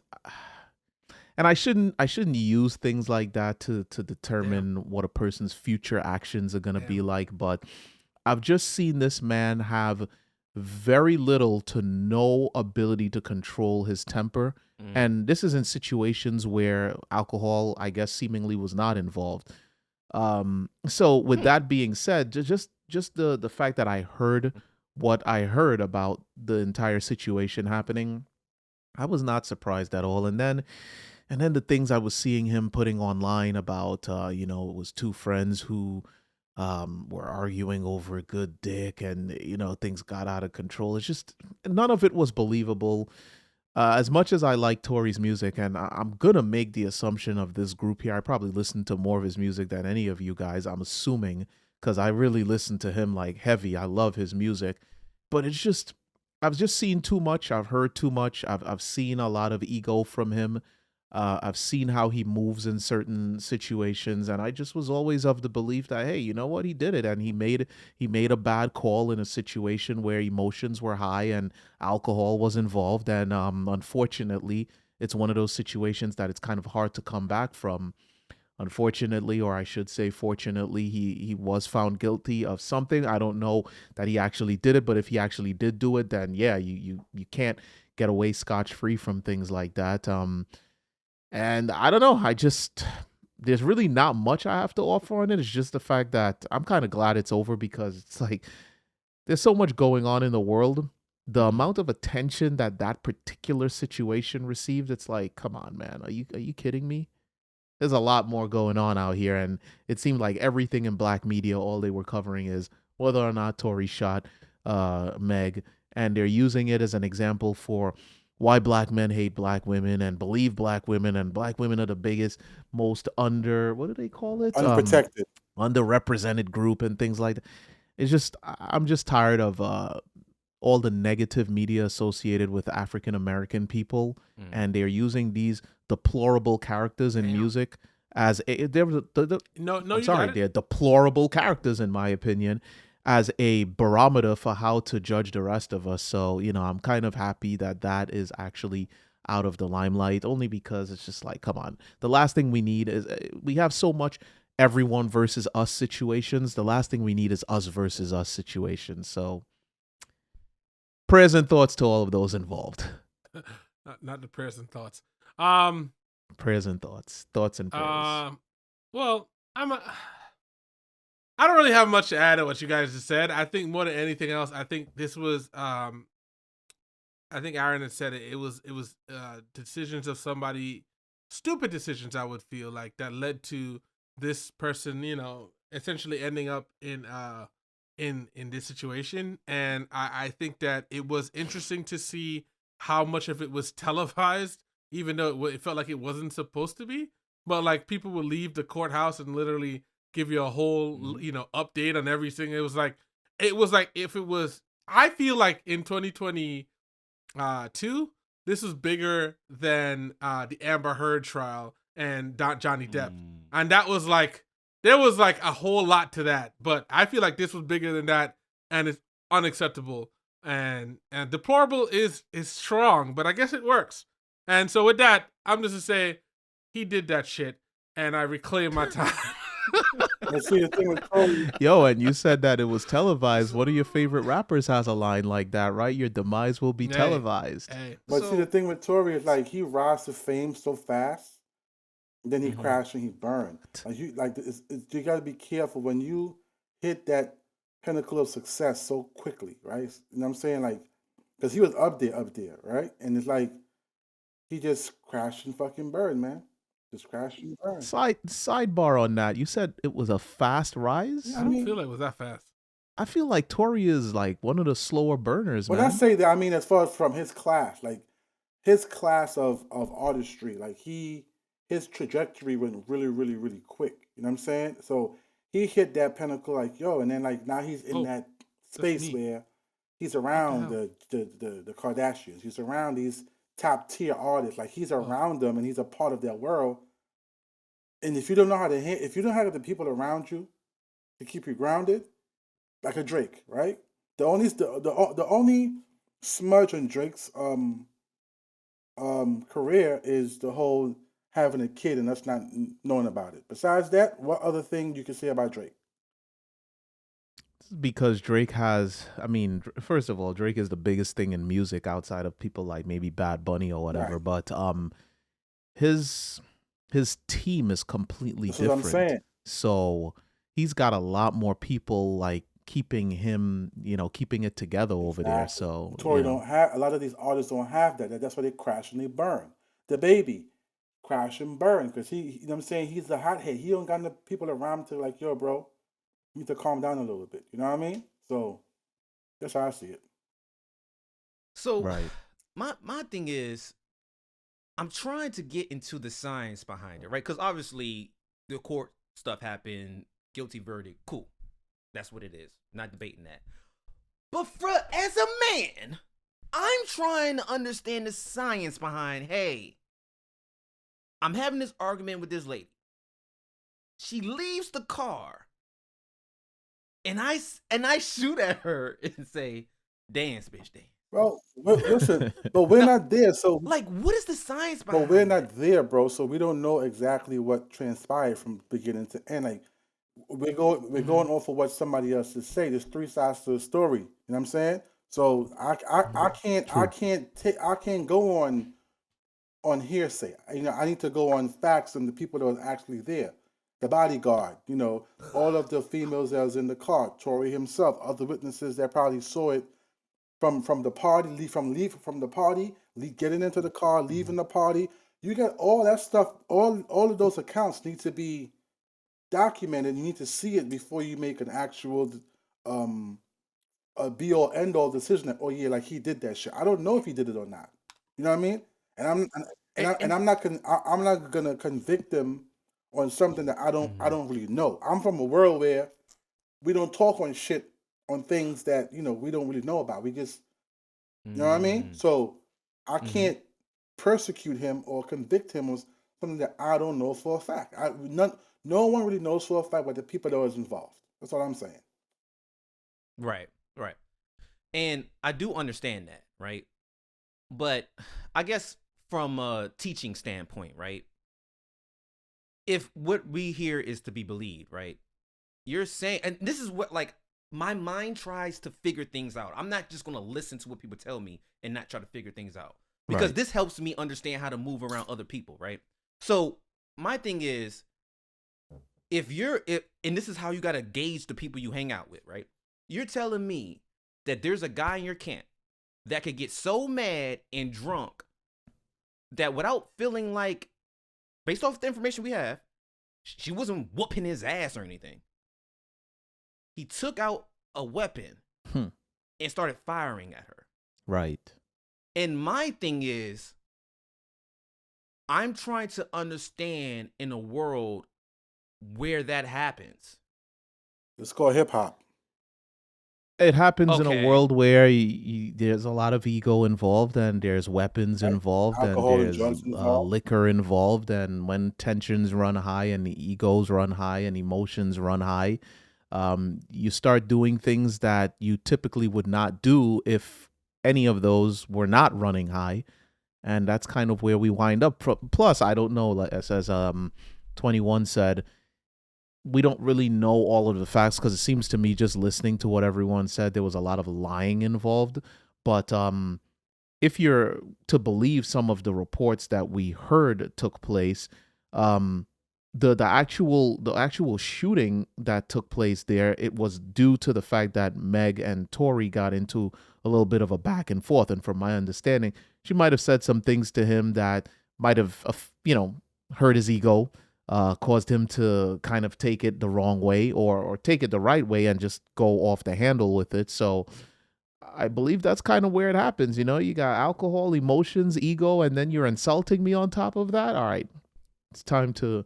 and I shouldn't use things like that to determine what a person's future actions are going to be like, but I've just seen this man have very little to no ability to control his temper. And this is in situations where alcohol, I guess, seemingly was not involved. So with that being said, just the fact that I heard what I heard about the entire situation happening, I was not surprised at all. And then the things I was seeing him putting online about, it was two friends who were arguing over a good dick, and things got out of control. It's just none of it was believable. As much as I like Tory's music, and I'm gonna make the assumption of this group here, I probably listened to more of his music than any of you guys, I'm assuming, because I really listen to him like heavy. I love his music, but it's just I've just seen too much. I've heard too much. I've seen a lot of ego from him. I've seen how he moves in certain situations, and I just was always of the belief that, hey, you know what, he did it, and he made a bad call in a situation where emotions were high and alcohol was involved, and unfortunately, it's one of those situations that it's kind of hard to come back from. Unfortunately, or I should say fortunately, he was found guilty of something. I don't know that he actually did it, but if he actually did do it, then yeah, you can't get away scotch-free from things like that. And I don't know, there's really not much I have to offer on it. It's just the fact that I'm kind of glad it's over, because it's like there's so much going on in the world. The amount of attention that particular situation received, it's like, come on, man, are you kidding me? There's a lot more going on out here, and it seemed like everything in black media, all they were covering is whether or not Tory shot Meg, and they're using it as an example for why black men hate black women and believe black women, and black women are the biggest, most what do they call it? Unprotected. Underrepresented group and things like that. It's just, I'm just tired of all the negative media associated with African American people, and they're using these deplorable characters in music as they're deplorable characters, in my opinion, as a barometer for how to judge the rest of us. So, I'm kind of happy that is actually out of the limelight, only because it's just like, come on. The last thing we need is, we have so much everyone versus us situations. The last thing we need is us versus us situations. So prayers and thoughts to all of those involved. Not the prayers and thoughts. Prayers and thoughts. Thoughts and prayers. Well, I don't really have much to add to what you guys just said. I think more than anything else, I think this was I think Aaron had said it. It was decisions of somebody, stupid decisions, I would feel like, that led to this person, essentially ending up in this situation. And I think that it was interesting to see how much of it was televised, even though it felt like it wasn't supposed to be. But like, people would leave the courthouse and literally give you a whole, update on everything. It was like if it was, I feel like in 2022, this was bigger than the Amber Heard trial and Johnny Depp. And that was like, there was like a whole lot to that, but I feel like this was bigger than that, and it's unacceptable. And deplorable is strong, but I guess it works. And so with that, I'm just to say he did that shit, and I reclaim my time. See, the thing with Tory, Yo, and you said that it was televised. One of your favorite rappers has a line like that, right? Your demise will be televised. But see, the thing with Tory is like, he rose to fame so fast, then he crashed and he burned. You got to be careful when you hit that pinnacle of success so quickly, right? You know what I'm saying? Like, because he was up there, right? And it's like, he just crashed and fucking burned, man. Just crashed and burned. Sidebar on that. You said it was a fast rise? I don't feel like it was that fast. I feel like Tory is like one of the slower burners, man. When I say that, I mean as far as from his class, like his class of artistry, like his trajectory went really, really, really quick. You know what I'm saying? So he hit that pinnacle, like, yo, and then like now he's in that space where he's around the Kardashians. He's around these top tier artists. Like, he's around them and he's a part of their world. And if you don't know how to if you don't have the people around you to keep you grounded, like a Drake, right? The only smudge on Drake's career is the whole having a kid and us not knowing about it. Besides that, what other thing you can say about Drake? Because Drake has, I mean, first of all, Drake is the biggest thing in music outside of people like maybe Bad Bunny or whatever. Right. But his team is completely That's what I'm different. saying. So he's got a lot more people like keeping him, keeping it together over there. So Tory don't have, a lot of these artists don't have that. That's why they crash and they burn. The baby crash and burn because he, you know what I'm saying, he's the hothead. He don't got the people around him to like, yo, bro, you need to calm down a little bit. You know what I mean? So that's how I see it. So right. my thing is, I'm trying to get into the science behind it, right? Because obviously the court stuff happened, guilty verdict, cool. That's what it is. Not debating that. But as a man, I'm trying to understand the science behind, hey, I'm having this argument with this lady. She leaves the car. And I shoot at her and say, dance, bitch, dance. Well, listen, but we're not there, so like, what is the science behind? But we're not there, bro. So we don't know exactly what transpired from beginning to end. Like we're going off of what somebody else is saying. There's three sides to the story. You know what I'm saying? So I can't go on hearsay. I need to go on facts and the people that was actually there. The bodyguard, all of the females that was in the car, Tory himself, other witnesses that probably saw it from the party, from the party, getting into the car, leaving the party. You get all that stuff. All of those accounts need to be documented. You need to see it before you make an actual a be all end all decision. That, oh yeah, like he did that shit. I don't know if he did it or not. You know what I mean? And I'm not gonna convict him on something that I don't really know. I'm from a world where we don't talk on shit on things that we don't really know about. We just you know what I mean? So I can't persecute him or convict him on something that I don't know for a fact. No one really knows for a fact but the people that was involved. That's all I'm saying. Right. And I do understand that, right? But I guess from a teaching standpoint, right? If what we hear is to be believed, right? You're saying, and this is what, like, my mind tries to figure things out. I'm not just going to listen to what people tell me and not try to figure things out. Because this helps me understand how to move around other people, right? So my thing is, and this is how you got to gauge the people you hang out with, right? You're telling me that there's a guy in your camp that could get so mad and drunk that without feeling like, based off the information we have, she wasn't whooping his ass or anything. He took out a weapon and started firing at her. Right. And my thing is, I'm trying to understand in a world where that happens. It's called hip hop. It happens in a world where there's a lot of ego involved, and there's weapons involved, alcohol and there's liquor involved, and when tensions run high and the egos run high and emotions run high, you start doing things that you typically would not do if any of those were not running high, and that's kind of where we wind up. Plus, I don't know, as 21 said, we don't really know all of the facts because it seems to me, just listening to what everyone said, there was a lot of lying involved. But if you're to believe some of the reports that we heard took place, the actual shooting that took place there, it was due to the fact that Meg and Tory got into a little bit of a back and forth. And from my understanding, she might have said some things to him that might have, hurt his ego. Caused him to kind of take it the wrong way or take it the right way and just go off the handle with it. So I believe that's kind of where it happens. You got alcohol, emotions, ego, and then you're insulting me on top of that. All right, it's time to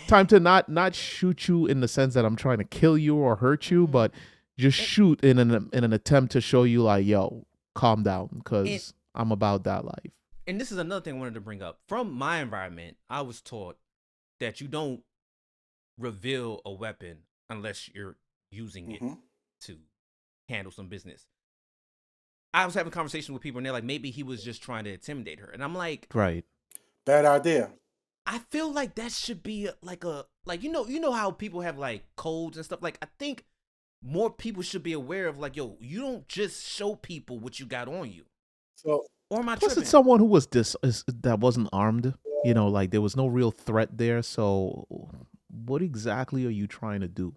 not shoot you in the sense that I'm trying to kill you or hurt you, but just shoot in an attempt to show you like, yo, calm down, because I'm about that life. And this is another thing I wanted to bring up. From my environment, I was taught that you don't reveal a weapon unless you're using it to handle some business. I was having conversations with people and they're like, maybe he was just trying to intimidate her. And I'm like, right. Bad idea. I feel like that should be like you know how people have like codes and stuff. Like I think more people should be aware of like, yo, you don't just show people what you got on you. So Or am I Plus, tripping? it's someone who was that wasn't armed. You know, like there was no real threat there. So, what exactly are you trying to do?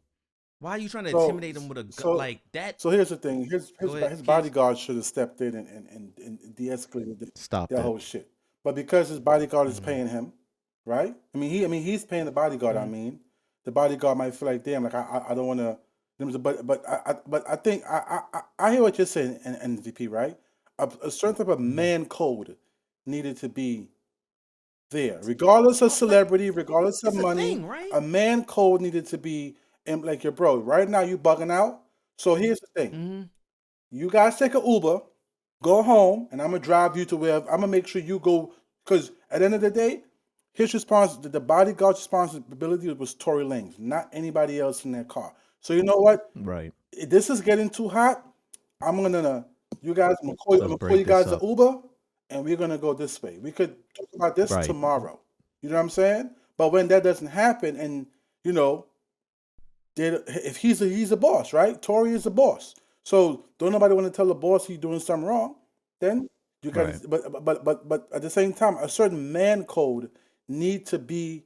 Why are you trying to so intimidate them with a gun so like that? so here's the thing. Go ahead, His kids. bodyguard should have stepped in and de-escalated Stop that it. whole shit. But because his bodyguard is Mhm. paying him, right? He's paying the bodyguard. I Mhm. mean, the bodyguard might feel like, damn, like I don't want to. But I think I hear what you're saying, NVP, right? A certain type of Mhm. man code needed to be there, regardless of Like celebrity, regardless of it's a money. thing, right? A man code needed to be in, like your bro. Right now, you bugging out. So here's the thing: Mhm. you guys take an Uber, go home, and I'm gonna drive you to where I'm gonna make sure you go. Because at the end of the day, the bodyguard's responsibility was Tory Lanez, not anybody else in that car. So you know what? Right. If this is getting too hot, I'm gonna you guys. I'm Let's gonna call break you this guys an up. Uber, and we're gonna go this way. We could talk about this Right. tomorrow. You know what I'm saying? But when that doesn't happen, and you know, if he's a boss, right? Tory is a boss. So don't nobody want to tell the boss he's doing something wrong. Then you got Right. to, but at the same time, a certain man code need to be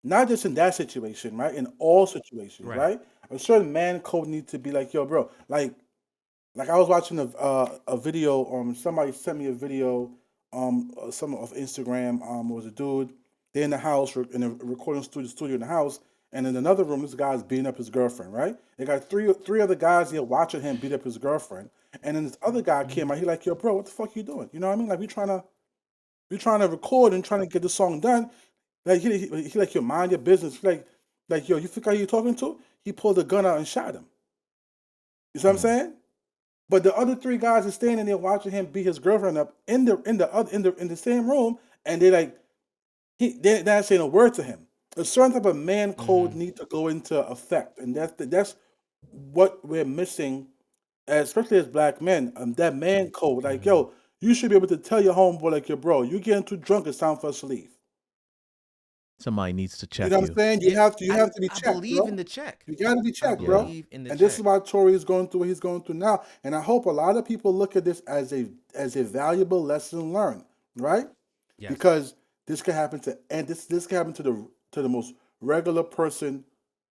not just in that situation, right? In all situations, Right. right? A certain man code needs to be like, yo, bro, like I was watching a video. Somebody sent me a video. Some of Instagram. It was a dude. They're in the house in a recording studio in the house, and in another room, this guy's beating up his girlfriend. Right? They got three other guys here watching him beat up his girlfriend, and then this other guy came out. He like, yo, bro, what the fuck you doing? You know what I mean? Like we trying to record and trying to get the song done. Like he like, yo, mind your business. Like yo, you forgot who you talking to? He pulled a gun out and shot him. You see what I'm saying? But the other three guys are standing there watching him beat his girlfriend up in the same room, and they're not saying a word to him. A certain type of man code Mhm. need to go into effect, and that's what we're missing, especially as black men. That man code, like Mhm. yo, you should be able to tell your homeboy, like, yo, bro, you getting too drunk. It's time for us to leave. Somebody needs to You check know what I'm you. saying? You Yeah, have to be I checked, believe bro. in the check. You got to be I checked, bro. believe in the And this is check. why Tory is going through what he's going through now. And I hope a lot of people look at this as a valuable lesson learned, right? Yes. Because this can happen this can happen to the most regular person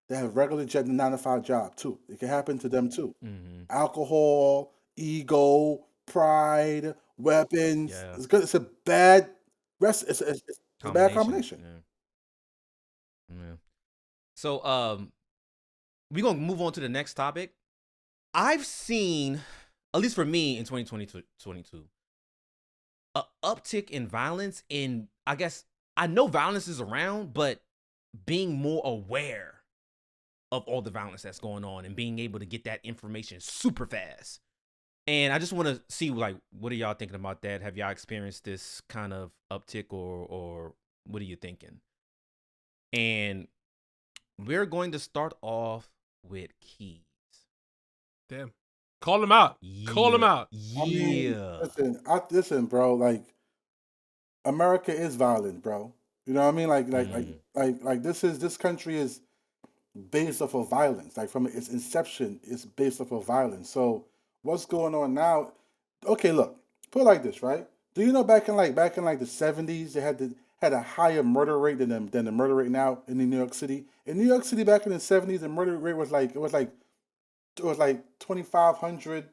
that have regular 9 to 5 job too. It can happen to them too. Mhm. Alcohol, ego, pride, weapons. Yeah. It's good. It's a bad it's a bad combination. Yeah. So we're gonna move on to the next topic. I've seen, at least for me in 2022, a uptick in violence in, I guess, I know violence is around, but being more aware of all the violence that's going on and being able to get that information super fast. And I just want to see, like, what are y'all thinking about that? Have y'all experienced this kind of uptick, or what are you thinking? And we're going to start off with Keys. Damn. Call him out. Call him out. I mean, Yeah. listen, bro. Like, America is violent, bro. You know what I mean? Like this country is based off of violence. Like from its inception, it's based off of violence. So what's going on now? Okay, look, put it like this, right? Do you know back in like the 70s, they had a higher murder rate than the murder rate now in New York City. In New York City back in the 70s, the murder rate was like 2,500,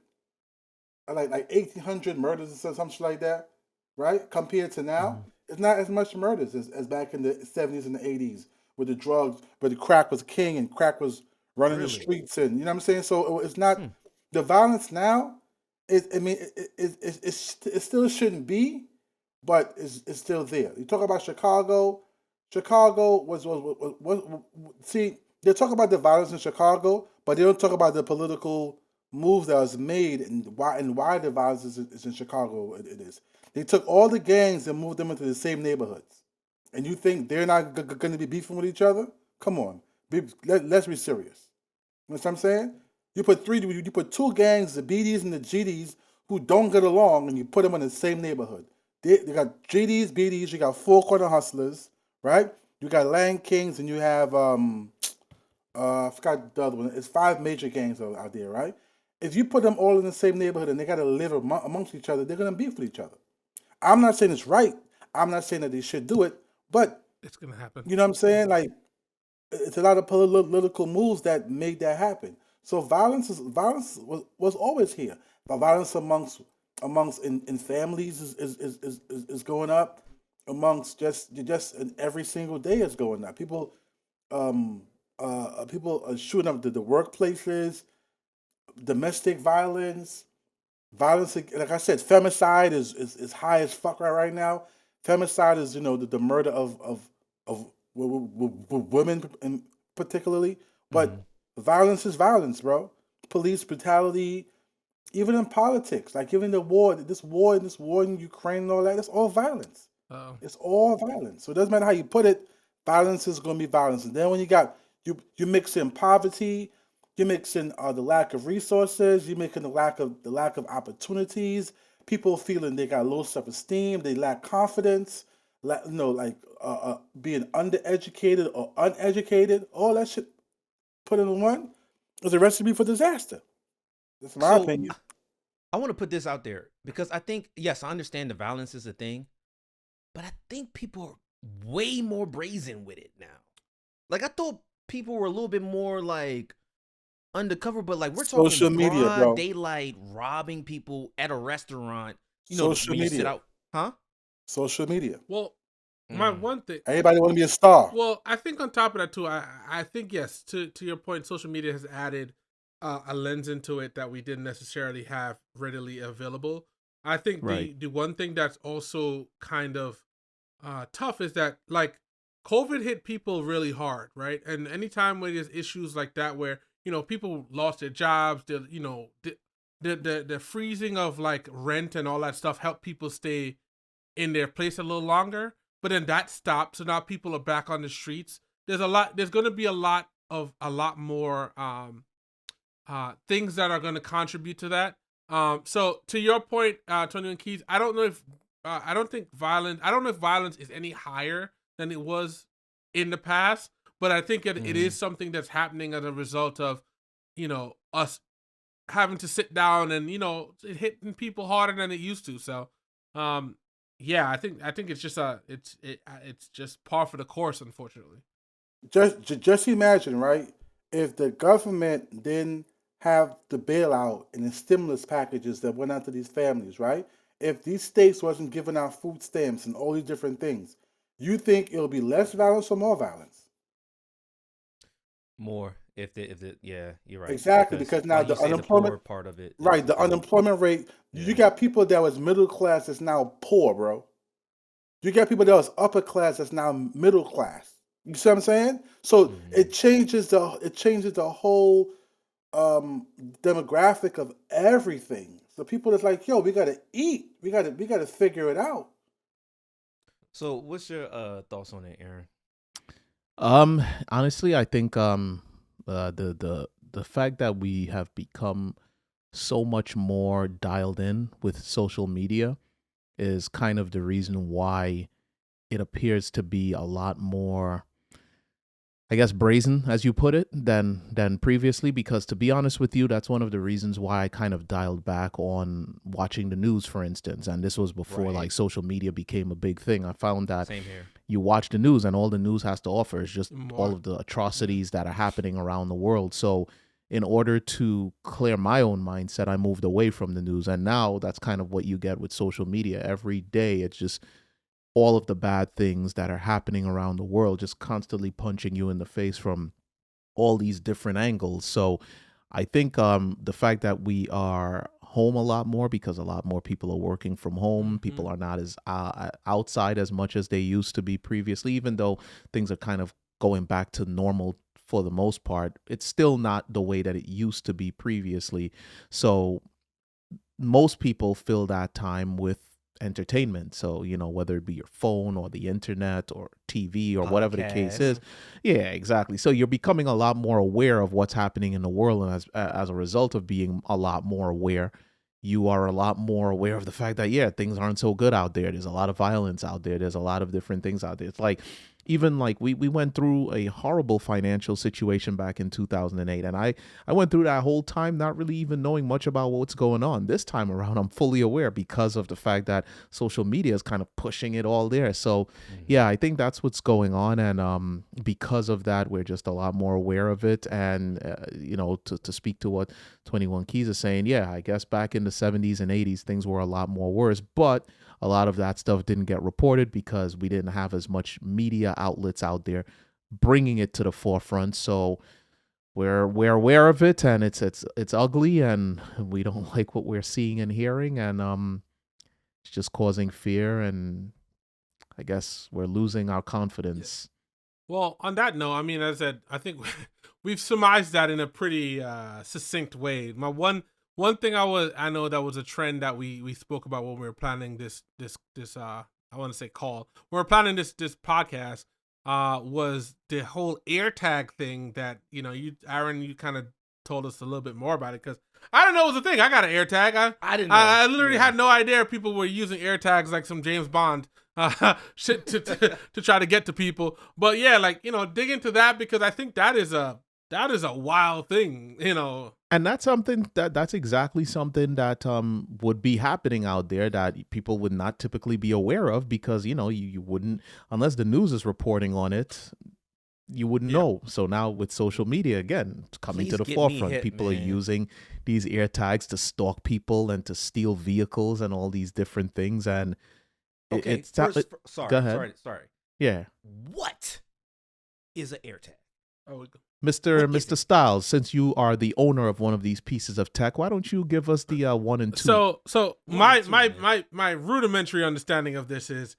like 1,800 murders or something like that, right? Compared to now, it's not as much murders as back in the 70s and the 80s with the drugs, but the crack was king and crack was running the Really? streets, and you know what I'm saying. So it's not the violence now. It still shouldn't be, but it's still there. You talk about Chicago. Chicago was see, they talk about the violence in Chicago, but they don't talk about the political move that was made and why the violence is in Chicago. It is. They took all the gangs and moved them into the same neighborhoods, and you think they're not going to be beefing with each other? Come on, let's be serious. You know what I'm saying? You put two gangs, the BDs and the GDs, who don't get along, and you put them in the same neighborhood. They got GDs, BDs. You got four corner hustlers, right? You got Land Kings and you have I forgot the other one. It's 5 major gangs out there, right? If you put them all in the same neighborhood and they got to live amongst each other, they're gonna beef with each other. I'm not saying it's right. I'm not saying that they should do it, but it's gonna happen. You know what I'm saying? Like, it's a lot of political moves that made that happen. So violence was always here. The violence amongst in families is going up. Amongst just in every single day is going up. People people are shooting up the workplaces, domestic violence, like I said, femicide is high as fuck right now. Femicide is the murder of women particularly, but violence is violence, bro. Police brutality, even in politics, like even this war in Ukraine and all that, it's all violence. It's all violence. So it doesn't matter how you put it, violence is going to be violence. And then when you mix in poverty, you mix in the lack of resources, you mix in the lack of opportunities, people feeling they got low self-esteem, they lack confidence, being undereducated or uneducated, all that shit put in one is a recipe for disaster. That's my opinion. I want to put this out there because I think, yes, I understand the violence is a thing, but I think people are way more brazen with it now. Like, I thought people were a little bit more like undercover, but like we're talking social media, broad bro. daylight robbing people at a restaurant. Social media. Sit out, huh? Social media. Well, my one thing. Everybody want to be a star. Well, I think on top of that too, I think yes, to your point, social media has added a lens into it that we didn't necessarily have readily available. I think the one thing that's also kind of tough is that like COVID hit people really hard, right? And anytime when there's issues like that where people lost their jobs, the freezing of like rent and all that stuff helped people stay in their place a little longer. But then that stopped, so now people are back on the streets. There's going to be a lot more things that are going to contribute to that. So to your point, Tony and Keys, I don't know if violence is any higher than it was in the past, but I think it is something that's happening as a result of, us having to sit down and, it hitting people harder than it used to. So, yeah, I think it's just it's just par for the course, unfortunately. Just imagine, right? If the government didn't have the bailout and the stimulus packages that went out to these families, right? If these states wasn't giving out food stamps and all these different things, you think it'll be less violence or more violence? More. Yeah, you're right. Exactly, because now the unemployment part of it, right? The unemployment rate. Yeah. You got people that was middle class that's now poor, bro. You got people that was upper class that's now middle class. You see what I'm saying? So it changes the whole demographic of everything. So people that's like, yo, we gotta eat. We gotta figure it out. So what's your thoughts on it, Aaron? Honestly, I think the fact that we have become so much more dialed in with social media is kind of the reason why it appears to be a lot more, I guess, brazen, as you put it, than previously. Because to be honest with you, that's one of the reasons why I kind of dialed back on watching the news, for instance. And this was before like social media became a big thing. I found that Same here. You watch the news and all the news has to offer is just all of the atrocities that are happening around the world. So in order to clear my own mindset, I moved away from the news. And now that's kind of what you get with social media. Every day, it's just all of the bad things that are happening around the world, just constantly punching you in the face from all these different angles. So I think the fact that we are home a lot more because a lot more people are working from home. People are not as outside as much as they used to be previously, even though things are kind of going back to normal for the most part. It's still not the way that it used to be previously. So most people fill that time with entertainment. So, whether it be your phone or the internet or TV or whatever the case is. Yeah, exactly. So you're becoming a lot more aware of what's happening in the world. And as a result of being a lot more aware, you are a lot more aware of the fact that, things aren't so good out there. There's a lot of violence out there. There's a lot of different things out there. It's like, even like we went through a horrible financial situation back in 2008, and I went through that whole time not really even knowing much about what's going on. This time around, I'm fully aware because of the fact that social media is kind of pushing it all there. So yeah, I think that's what's going on, and because of that, we're just a lot more aware of it. And to speak to what 21 Keys is saying, yeah, I guess back in the 70s and 80s, things were a lot more worse, but a lot of that stuff didn't get reported because we didn't have as much media outlets out there bringing it to the forefront. So we're aware of it, and it's ugly, and we don't like what we're seeing and hearing, and it's just causing fear, and I guess we're losing our confidence. Well, on that note, I mean, as I said, I think we've surmised that in a pretty succinct way. My one thing I know that was a trend that we spoke about when we were planning this I want to say call. When we were planning this podcast was the whole AirTag thing that, Aaron, you kind of told us a little bit more about it, because I didn't know it was a thing. I got an AirTag. I didn't know. I literally had no idea people were using AirTags like some James Bond shit to try to get to people. But yeah, dig into that, because I think that is a wild thing, And that's something that's exactly something that would be happening out there that people would not typically be aware of, because you wouldn't, unless the news is reporting on it, you wouldn't know. So now with social media again coming to the forefront, people are using these AirTags to stalk people and to steal vehicles and all these different things. And okay, sorry. Go ahead. Sorry. Yeah. What is an AirTag? Oh, Mr. Styles, since you are the owner of one of these pieces of tech, why don't you give us the 1 and 2? So my rudimentary understanding of this is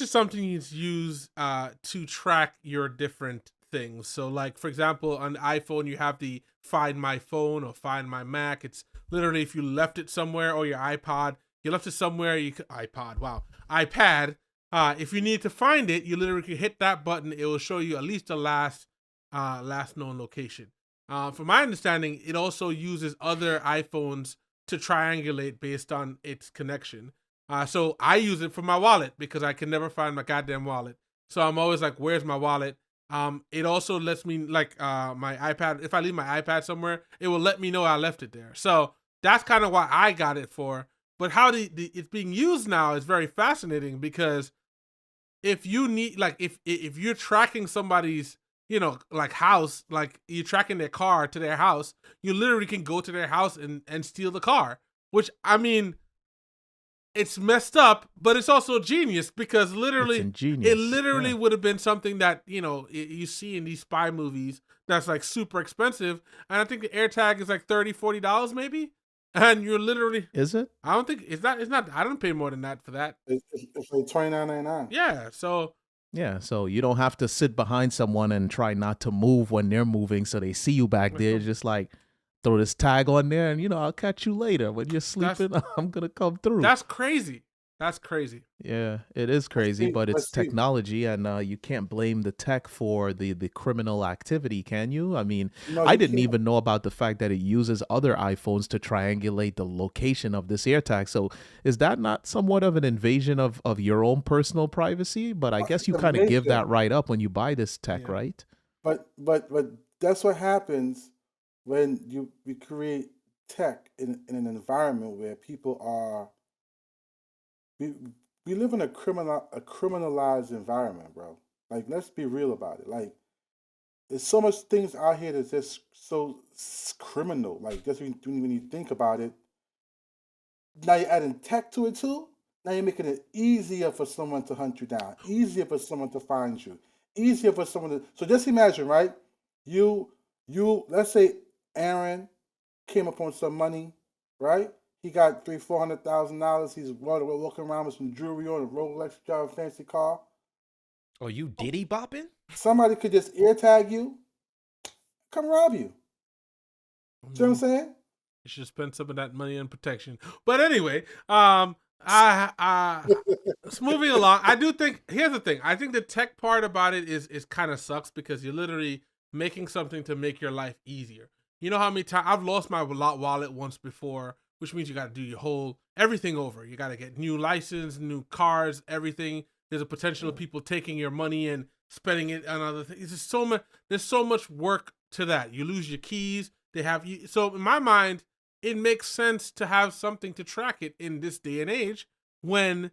something you use to track your different things. So like, for example, on the iPhone, you have the Find My Phone or Find My Mac. It's literally if you left it somewhere, or your iPod, you left it somewhere, iPad. If you need to find it, you literally can hit that button. It will show you at least the last known location. From my understanding, it also uses other iPhones to triangulate based on its connection. So I use it for my wallet because I can never find my goddamn wallet. So I'm always like, where's my wallet? It also lets me, my iPad, if I leave my iPad somewhere, it will let me know I left it there. So that's kind of why I got it for. But how it's being used now is very fascinating, because if you need, if you're tracking somebody's, house, like you're tracking their car to their house, you literally can go to their house and steal the car, which, I mean, it's messed up, but it's also genius, because literally it literally would have been something that, you see in these spy movies that's like super expensive. And I think the AirTag is like $30-$40 maybe. And you're literally, is it? I don't think it's not. I don't pay more than that for that. It's like $29.99. Yeah. So you don't have to sit behind someone and try not to move when they're moving, so they see you back there. Just like throw this tag on there, and I'll catch you later when you're sleeping. I'm gonna come through. That's crazy. That's crazy. Yeah, it is crazy, but it's technology, and you can't blame the tech for the criminal activity, can you? I mean, I didn't even know about the fact that it uses other iPhones to triangulate the location of this AirTag. So is that not somewhat of an invasion of your own personal privacy? But I guess you kind of give that right up when you buy this tech, right? But that's what happens when we create tech in an environment where people are. We live in a criminalized environment, bro. Like, let's be real about it. Like, there's so much things out here that's just so criminal. Like, just when you think about it, now you're adding tech to it too. Now you're making it easier for someone to hunt you down, easier for someone to find you, easier for someone to. So just imagine, right? You let's say Aaron came upon some money, right? He got $300,000-$400,000. He's walking around with some jewelry on, a Rolex, driving a fancy car. Oh, you diddy bopping? Somebody could just AirTag you, come rob you. See what I'm saying? You should spend some of that money on protection. But anyway, moving along. I do think, here's the thing. I think the tech part about it is kind of sucks, because you're literally making something to make your life easier. You know how many times I've lost my wallet once before, which means you got to do everything over. You got to get new license, new cars, everything. There's a potential of people taking your money and spending it on other things. It's just so much. There's so much work to that. You lose your keys. They have you. So in my mind, it makes sense to have something to track it in this day and age when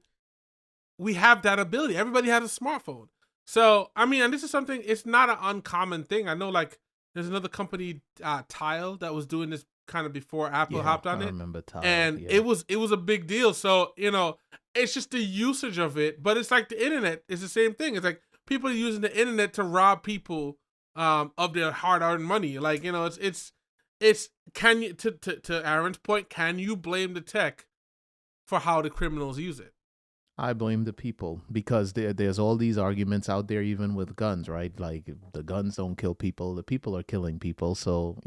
we have that ability. Everybody has a smartphone. So I mean, and this is something. It's not an uncommon thing. I know, like there's another company, Tile, that was doing this kind of before Apple hopped on it. I remember Tile, and it was a big deal. So it's just the usage of it. But it's like the internet is the same thing. It's like people are using the internet to rob people of their hard-earned money. Like it's can you to Aaron's point? Can you blame the tech for how the criminals use it? I blame the people, because there's all these arguments out there, even with guns, right? Like, the guns don't kill people, the people are killing people. So,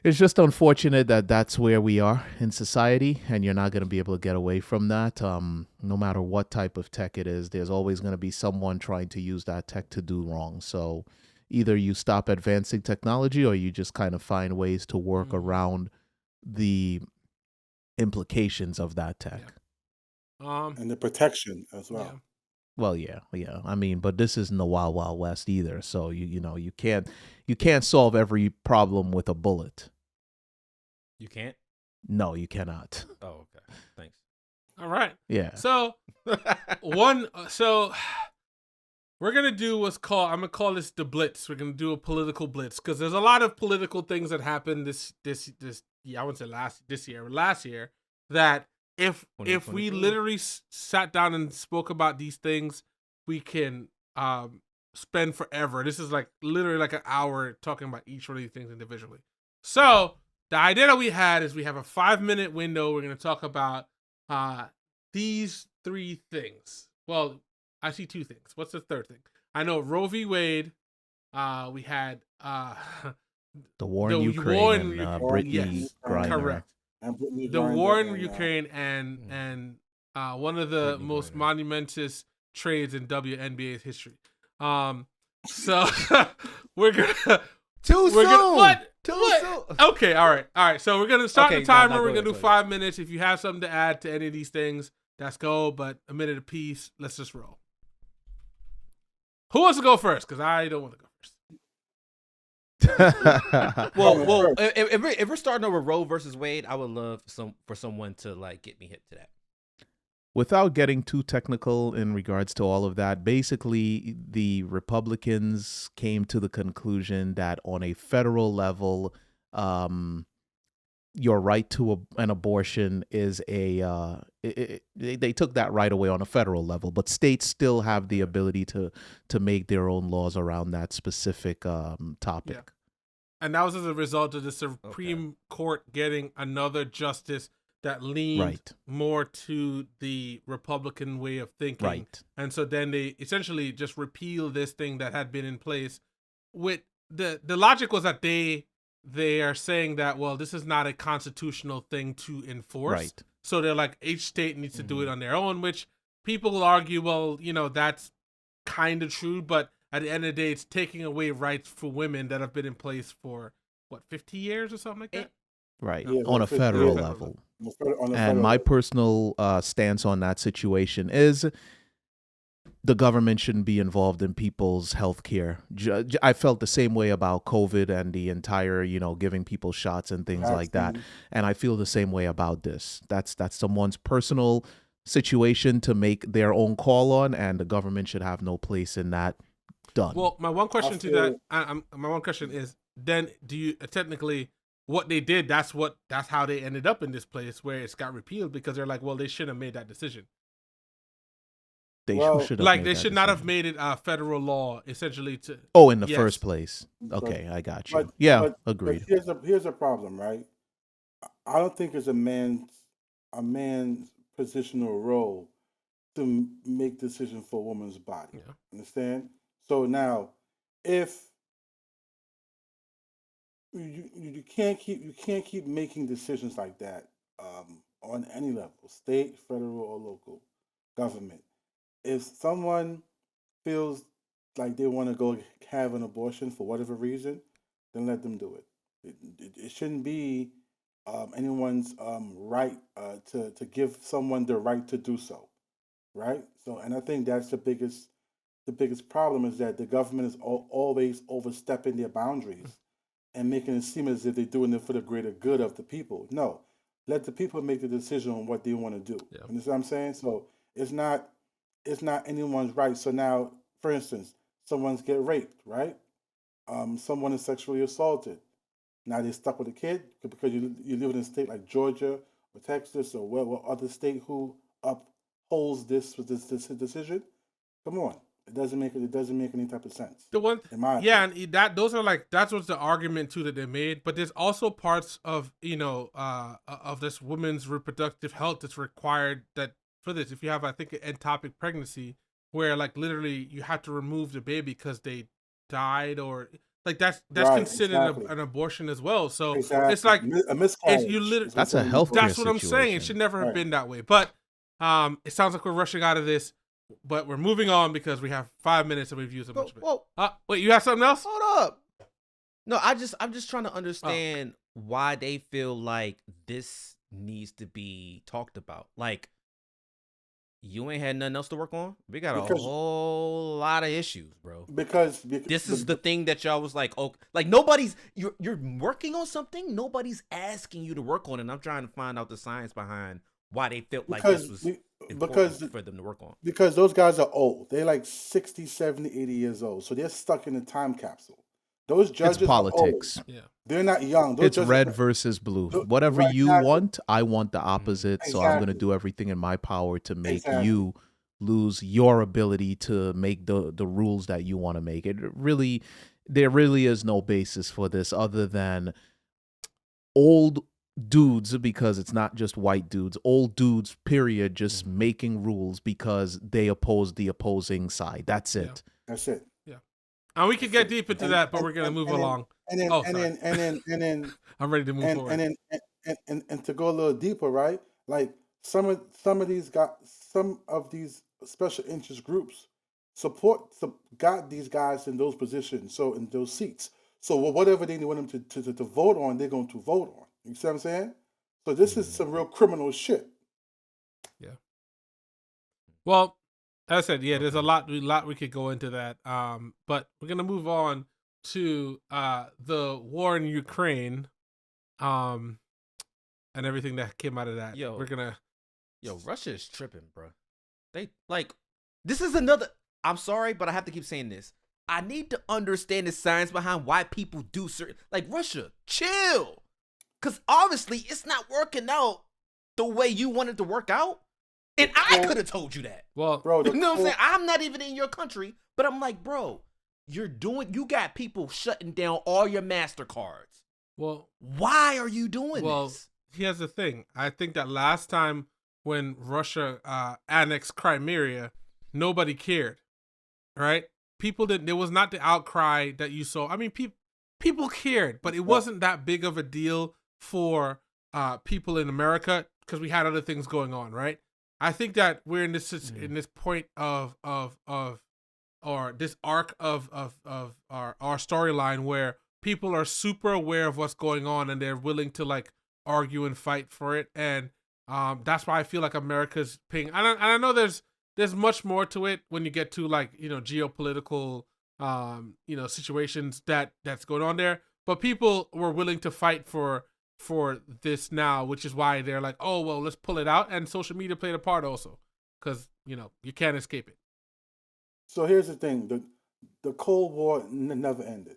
it's just unfortunate that that's where we are in society, and you're not going to be able to get away from that. No matter what type of tech it is, there's always going to be someone trying to use that tech to do wrong. So either you stop advancing technology, or you just kind of find ways to work around the implications of that tech. Yeah. And the protection as well. Yeah. Well, yeah. I mean, but this isn't the Wild Wild West either. So you can't solve every problem with a bullet. You can't? No, you cannot. Oh, okay. Thanks. All right. Yeah. So we're gonna do I'm gonna call this the Blitz. We're gonna do a political blitz, because there's a lot of political things that happened this I wouldn't say last year that if we literally sat down and spoke about these things, we can spend forever. This is like literally like an hour talking about each one of these things individually. So the idea that we had is we have a 5-minute window. We're going to talk about these 3 things. Well, I see 2 things. What's the third thing? I know Roe v. Wade. We had the war in Ukraine and Brittney Griner. Correct. The war in Ukraine and one of the most monumentous trades in WNBA's history. So we're gonna Too soon. Okay, all right. So we're gonna start the timer. We're gonna do 5 minutes. If you have something to add to any of these things, that's go. But a minute apiece. Let's just roll. Who wants to go first? Because I don't want to go first. well, if we're starting over Roe versus Wade, I would love for someone to like get me hip to that. Without getting too technical in regards to all of that, basically the Republicans came to the conclusion that on a federal level, your right to an abortion is they took that right away on a federal level, but states still have the ability to make their own laws around that specific topic. Yeah. And that was as a result of the Supreme Court getting another justice that leaned more to the Republican way of thinking. Right. And so then they essentially just repealed this thing that had been in place. With the logic was that they are saying that, well, this is not a constitutional thing to enforce. Right. So they're like, each state needs to do it on their own, which people will argue, well, that's kind of true, but at the end of the day, it's taking away rights for women that have been in place for, 50 years or something like that? Right. Yeah, on a federal level. And my personal stance on that situation is the government shouldn't be involved in people's health care. I felt the same way about COVID and the entire, giving people shots and things like that. And I feel the same way about this. That's someone's personal situation to make their own call on, and the government should have no place in that. Done. Well, my one question my one question is, then do you technically what they did? That's how they ended up in this place where it's got repealed, because they're like, well, they should have made that decision. They should not have made it a federal law essentially to. Oh, in the first place. Okay, I got you. Agreed. But here's a problem, right? I don't think it's a man's positional role to make decisions for a woman's body. Yeah. Understand? So now, if you can't keep making decisions like that on any level, state, federal, or local government. If someone feels like they want to go have an abortion for whatever reason, then let them do it. It shouldn't be anyone's right to give someone the right to do so, right? So, and I think that's the biggest the biggest problem is that the government is always overstepping their boundaries and making it seem as if they're doing it for the greater good of the people. No, let the people make the decision on what they want to do. Yeah. You understand what I'm saying? So it's not anyone's right. So now, for instance, someone's get raped, right? Someone is sexually assaulted. Now they're stuck with a kid because you live in a state like Georgia or Texas or what other state who upholds this decision. Come on, it doesn't make any type of sense. The one, in my yeah, opinion. and that those are like that's what's the argument too that they made. But there's also parts of of this woman's reproductive health that's required that for this. If you have, I think, an ectopic pregnancy, where like literally you have to remove the baby because they died or like that's Right, considered exactly. an abortion as well. So Exactly. it's like A miscarriage. you literally is That's a considered healthcare that's what I'm saying. It situation. should never have Right. been that way. But it sounds like we're rushing out of this. But we're moving on because we have 5 minutes and we've used a bunch of it. Whoa, Wait, you have something else? hold up. No, I'm just trying to understand why they feel like this needs to be talked about. Like, you ain't had nothing else to work on? We got a Because- whole lot of issues, bro. Because This is the thing that y'all was like, oh, like nobody's you're working on something. Nobody's asking you to work on it. And I'm trying to find out the science behind why they felt like this was important for them to work on. Because those guys are old. They're like 60, 70, 80 years old. So they're stuck in a time capsule. Those judges It's politics. are old. Yeah. They're not young. Those It's judges red are- versus blue. Th- Whatever right, you exactly. want, I want the opposite. So I'm going to Exactly. do everything in my power to make Exactly. you lose your ability to make the rules that you want to make. There really is no basis for this other than old dudes, because it's not just white dudes, old dudes, period, just making rules because they oppose the opposing side. That's it. That's it. And we could get deep into And- that, but and- we're going to and- move and then- along. And then, Oh, and sorry. then, and then, I'm ready to move forward. and to go a little deeper, right? Like some of these special interest groups got these guys in those positions, so in those seats. So whatever they want them to vote on, they're going to vote on. You see what I'm saying? So this is some real criminal shit. Well, as I said, yeah, there's a lot we could go into that. But we're going to move on to the war in Ukraine and everything that came out of that. Yo. We're going to Yo, Russia is tripping, bro. They like this is another. I'm sorry, but I have to keep saying this. I need to understand the science behind why people do certain. Like Russia, chill, because obviously it's not working out the way you wanted to work out, and I could have told you that. well, Bro, You know what I'm saying? I'm not even in your country, but I'm like, bro, you got people shutting down all your MasterCards. well, Why are you doing Well, this? here's the thing. I think that last time when Russia annexed Crimea, nobody cared, right? People didn't. There was not the outcry that you saw. I mean, people cared, but it wasn't that big of a deal for people in America because we had other things going on, right? I think that we're in this point of or this arc of our storyline where people are super aware of what's going on and they're willing to like argue and fight for it, and that's why I feel like America's paying. I know there's much more to it when you get to like geopolitical situations that's going on there, but people were willing to fight for this now, which is why they're like, oh well, let's pull it out, and social media played a part also because you can't escape it. So here's the thing: the Cold War never ended.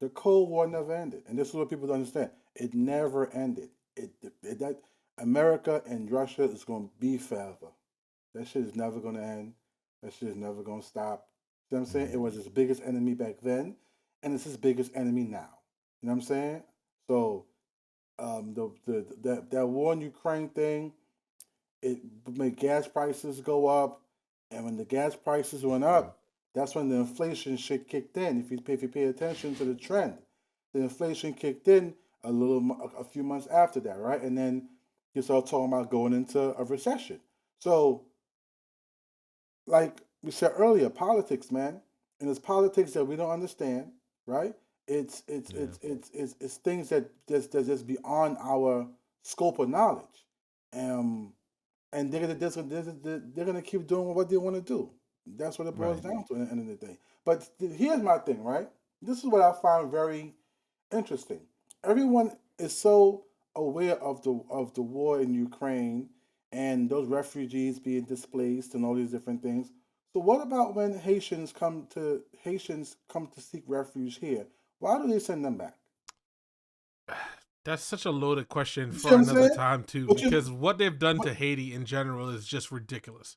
The Cold War never ended, and this is what people don't understand. It never ended. That America and Russia is going to be forever. That shit is never going to end. That shit is never going to stop. You know what I'm saying? It was his biggest enemy back then, and it's his biggest enemy now. You know what I'm saying? So, that war in Ukraine thing, it made gas prices go up, and when the gas prices went up, that's when the inflation shit kicked in. If you pay attention to the trend, the inflation kicked in a few months after that, right? And then you start talking about going into a recession. So, like we said earlier, politics, man, and it's politics that we don't understand, right? It's things that just beyond our scope of knowledge, and they're gonna keep doing what they want to do. That's what it boils down to at the end of the day. But here's my thing, right? This is what I find very interesting. Everyone is so aware of the war in Ukraine and those refugees being displaced and all these different things. So what about when Haitians come to seek refuge here? Why do they send them back? That's such a loaded question for another time too, because what they've done to Haiti in general is just ridiculous.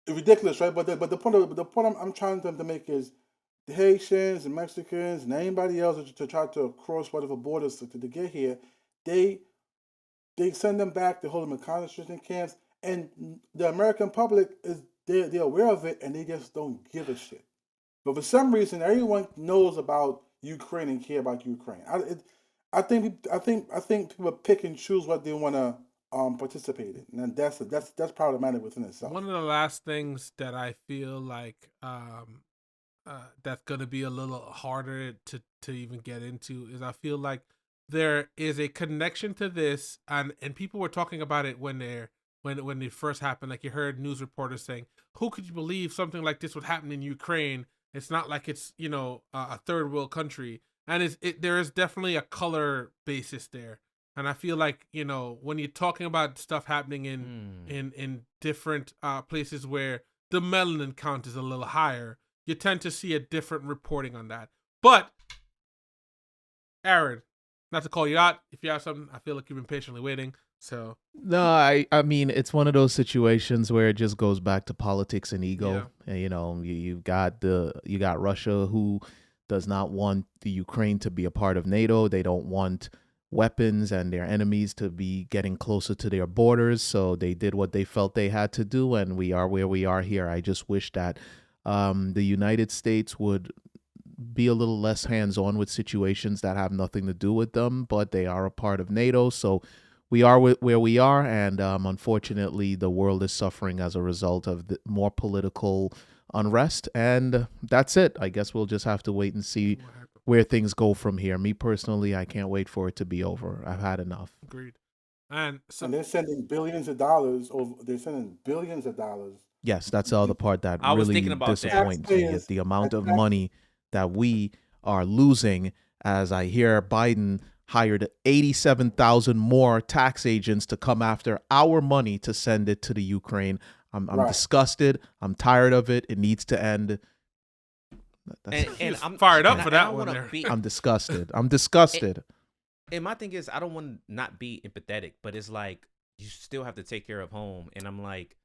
It's ridiculous, right? But the point I'm trying to make is the Haitians and Mexicans and anybody else to try to cross whatever borders to get here, they send them back. They hold them in concentration camps, and the American public they're aware of it, and they just don't give a shit. But for some reason, everyone knows about Ukraine and care about Ukraine. I think people pick and choose what they want to participate in, and that's problematic within itself. One of the last things that I feel like that's going to be a little harder to even get into is I feel like there is a connection to this, and people were talking about it when it first happened. Like you heard news reporters saying, "Who could you believe something like this would happen in Ukraine? It's not like it's a third world country." And there is definitely a color basis there. And I feel like, when you're talking about stuff happening in different places where the melanin count is a little higher, you tend to see a different reporting on that. But, Aaron, not to call you out, if you have something, I feel like you've been patiently waiting. So no, I mean, it's one of those situations where it just goes back to politics and ego. Yeah. And, you got Russia, who does not want the Ukraine to be a part of NATO. They don't want weapons and their enemies to be getting closer to their borders. So they did what they felt they had to do, and we are where we are here. I just wish that the United States would be a little less hands-on with situations that have nothing to do with them, but they are a part of NATO. So we are where we are, and unfortunately, the world is suffering as a result of more political unrest, and that's it. I guess we'll just have to wait and see where things go from here. Me personally, I can't wait for it to be over. I've had enough. Agreed. And they're sending billions of dollars over. They're sending billions of dollars. Yes, that's the other part that really disappoints me, is the amount of money that we are losing, as I hear Biden hired 87,000 more tax agents to come after our money to send it to the Ukraine. I'm disgusted. I'm tired of it. It needs to end. And I'm fired up for that one. I'm disgusted. I'm disgusted. And my thing is, I don't want to not be empathetic, but it's like you still have to take care of home. And I'm like,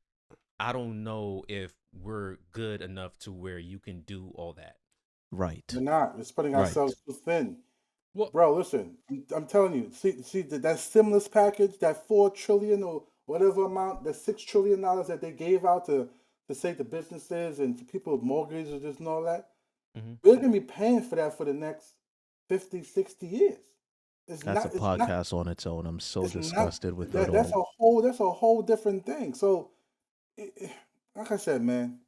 I don't know if we're good enough to where you can do all that. Right. We're not. We're spreading ourselves too thin. Well, bro, listen. I'm telling you. See that stimulus package, that $4 trillion or whatever amount, the $6 trillion that they gave out to say to businesses and to people with mortgages and all that, we're going to be paying for that for the next 50, 60 years. That's a podcast on its own. I'm so disgusted with that. That's a whole different thing. So, like I said, man.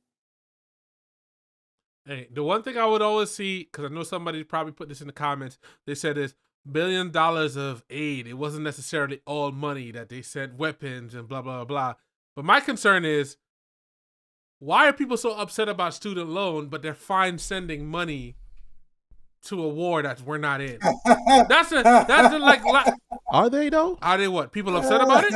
Hey, the one thing I would always see, because I know somebody probably put this in the comments, they said is $1 billion of aid. It wasn't necessarily all money that they sent weapons and blah, blah, blah. But my concern is, why are people so upset about student loan, but they're fine sending money to a war that we're not in? That's like. Are they though? Are they what? People upset about it?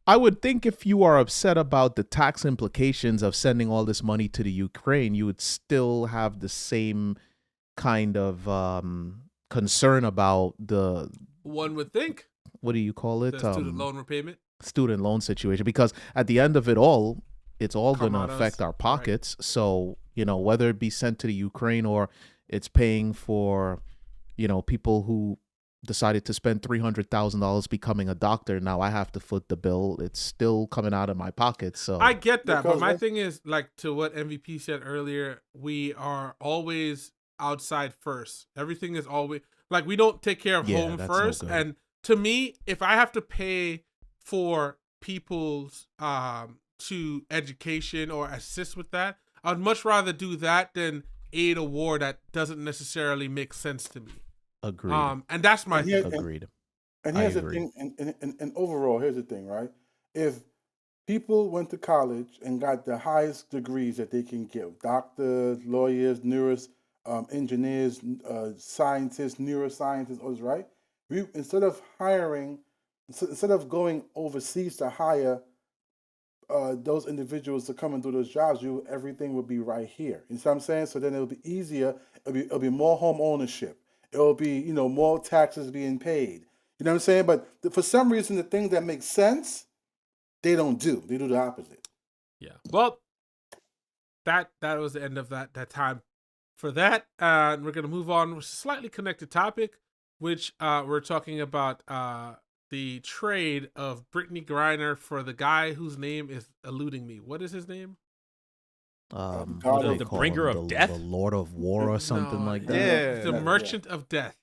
I would think if you are upset about the tax implications of sending all this money to the Ukraine, you would still have the same kind of concern about the. One would think. What do you call it? The student loan repayment. Student loan situation, because at the end of it all, it's all going to affect our pockets. Right. So, whether it be sent to the Ukraine or it's paying for, people who decided to spend $300,000 becoming a doctor. Now I have to foot the bill. It's still coming out of my pocket. So I get that. But my thing is, like, to what MVP said earlier, we are always outside first. Everything is always like, we don't take care of home first. No, and to me, if I have to pay for people's to education or assist with that, I'd much rather do that than aid a war that doesn't necessarily make sense to me. Agreed. And that's my thing. Agreed. And here's the thing. And overall, here's the thing, right? If People went to college and got the highest degrees that they can get: doctors, lawyers, engineers, scientists, neuroscientists. All this, right? Instead of instead of going overseas to hire those individuals to come and do those jobs, everything would be right here. You see what I'm saying? So then it'll be easier. It'll be more home ownership. It'll be more taxes being paid. You know what I'm saying? But for some reason, the things that make sense, they don't do. They do the opposite. Yeah. Well, that was the end of that time for that. We're gonna move on with a slightly connected topic, which we're talking about the trade of Brittney Griner for the guy whose name is eluding me. What is his name? The bringer of death, the Lord of War, or something like that. Yeah, the Merchant of Death.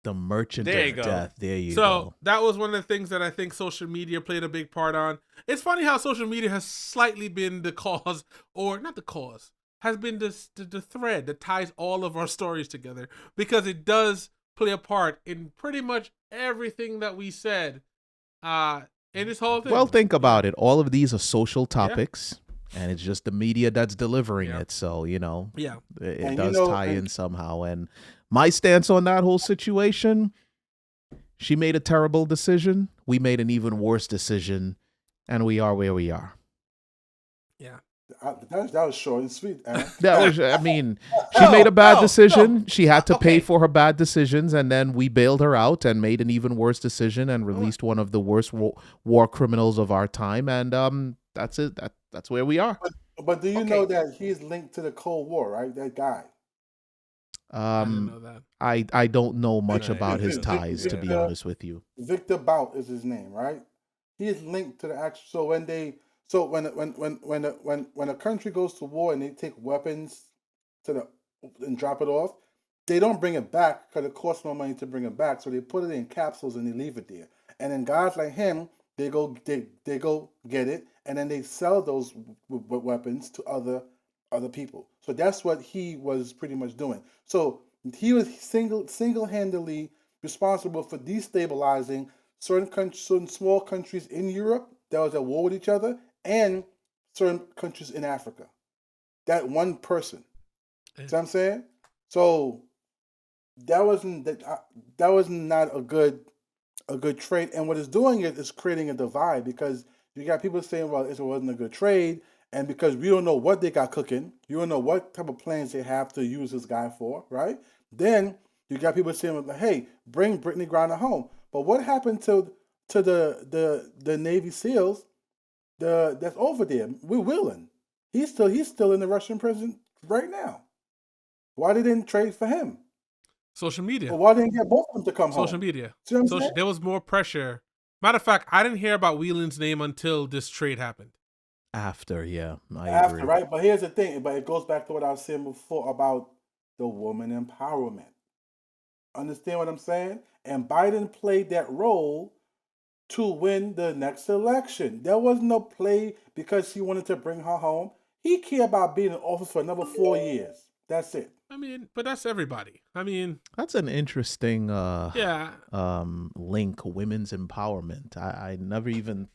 The Merchant of Death. There you go. So that was one of the things that I think social media played a big part on. It's funny how social media has slightly been the cause, or not the cause, has been the thread that ties all of our stories together, because it does play a part in pretty much everything that we said in this whole thing. Well, think about it. All of these are social topics, and it's just the media that's delivering it. So, it does tie in somehow. And my stance on that whole situation, she made a terrible decision. We made an even worse decision, and we are where we are. Yeah. That was short and sweet. She made a bad decision. She had to pay for her bad decisions, and then we bailed her out and made an even worse decision and released one of the worst war criminals of our time. And that's it. That's where we are. But do you know that he's linked to the Cold War, right? That guy. I didn't know that. I don't know much about his ties, to be honest with you. Victor Bout is his name, right? He is linked to the actual. So when a country goes to war and they take weapons and drop it off, they don't bring it back because it costs more money to bring it back. So they put it in capsules and they leave it there. And then guys like him, they go get it, and then they sell those weapons to other people. So that's what he was pretty much doing. So he was single-handedly responsible for destabilizing certain small countries in Europe that was at war with each other, and certain countries in Africa. That one person. See what I'm saying? So that was not a good trade. And what it's doing is creating a divide, because you got people saying, well, it wasn't a good trade, and because we don't know what they got cooking, you don't know what type of plans they have to use this guy for, right? Then you got people saying, hey, bring Brittney Griner home. But what happened to the Navy SEALs that's over there? We're willing. He's still in the Russian prison right now. Why they didn't trade for him? Social media. Well, why didn't get both of them to come home? Social media. There was more pressure. Matter of fact, I didn't hear about Whelan's name until this trade happened. After, I agree. Right? But here's the thing. But it goes back to what I was saying before about the woman empowerment. Understand what I'm saying? And Biden played that role to win the next election. There was no play because he wanted to bring her home. He cared about being in office for another 4 years. That's it. But that's everybody. That's an interesting link, women's empowerment. I never even...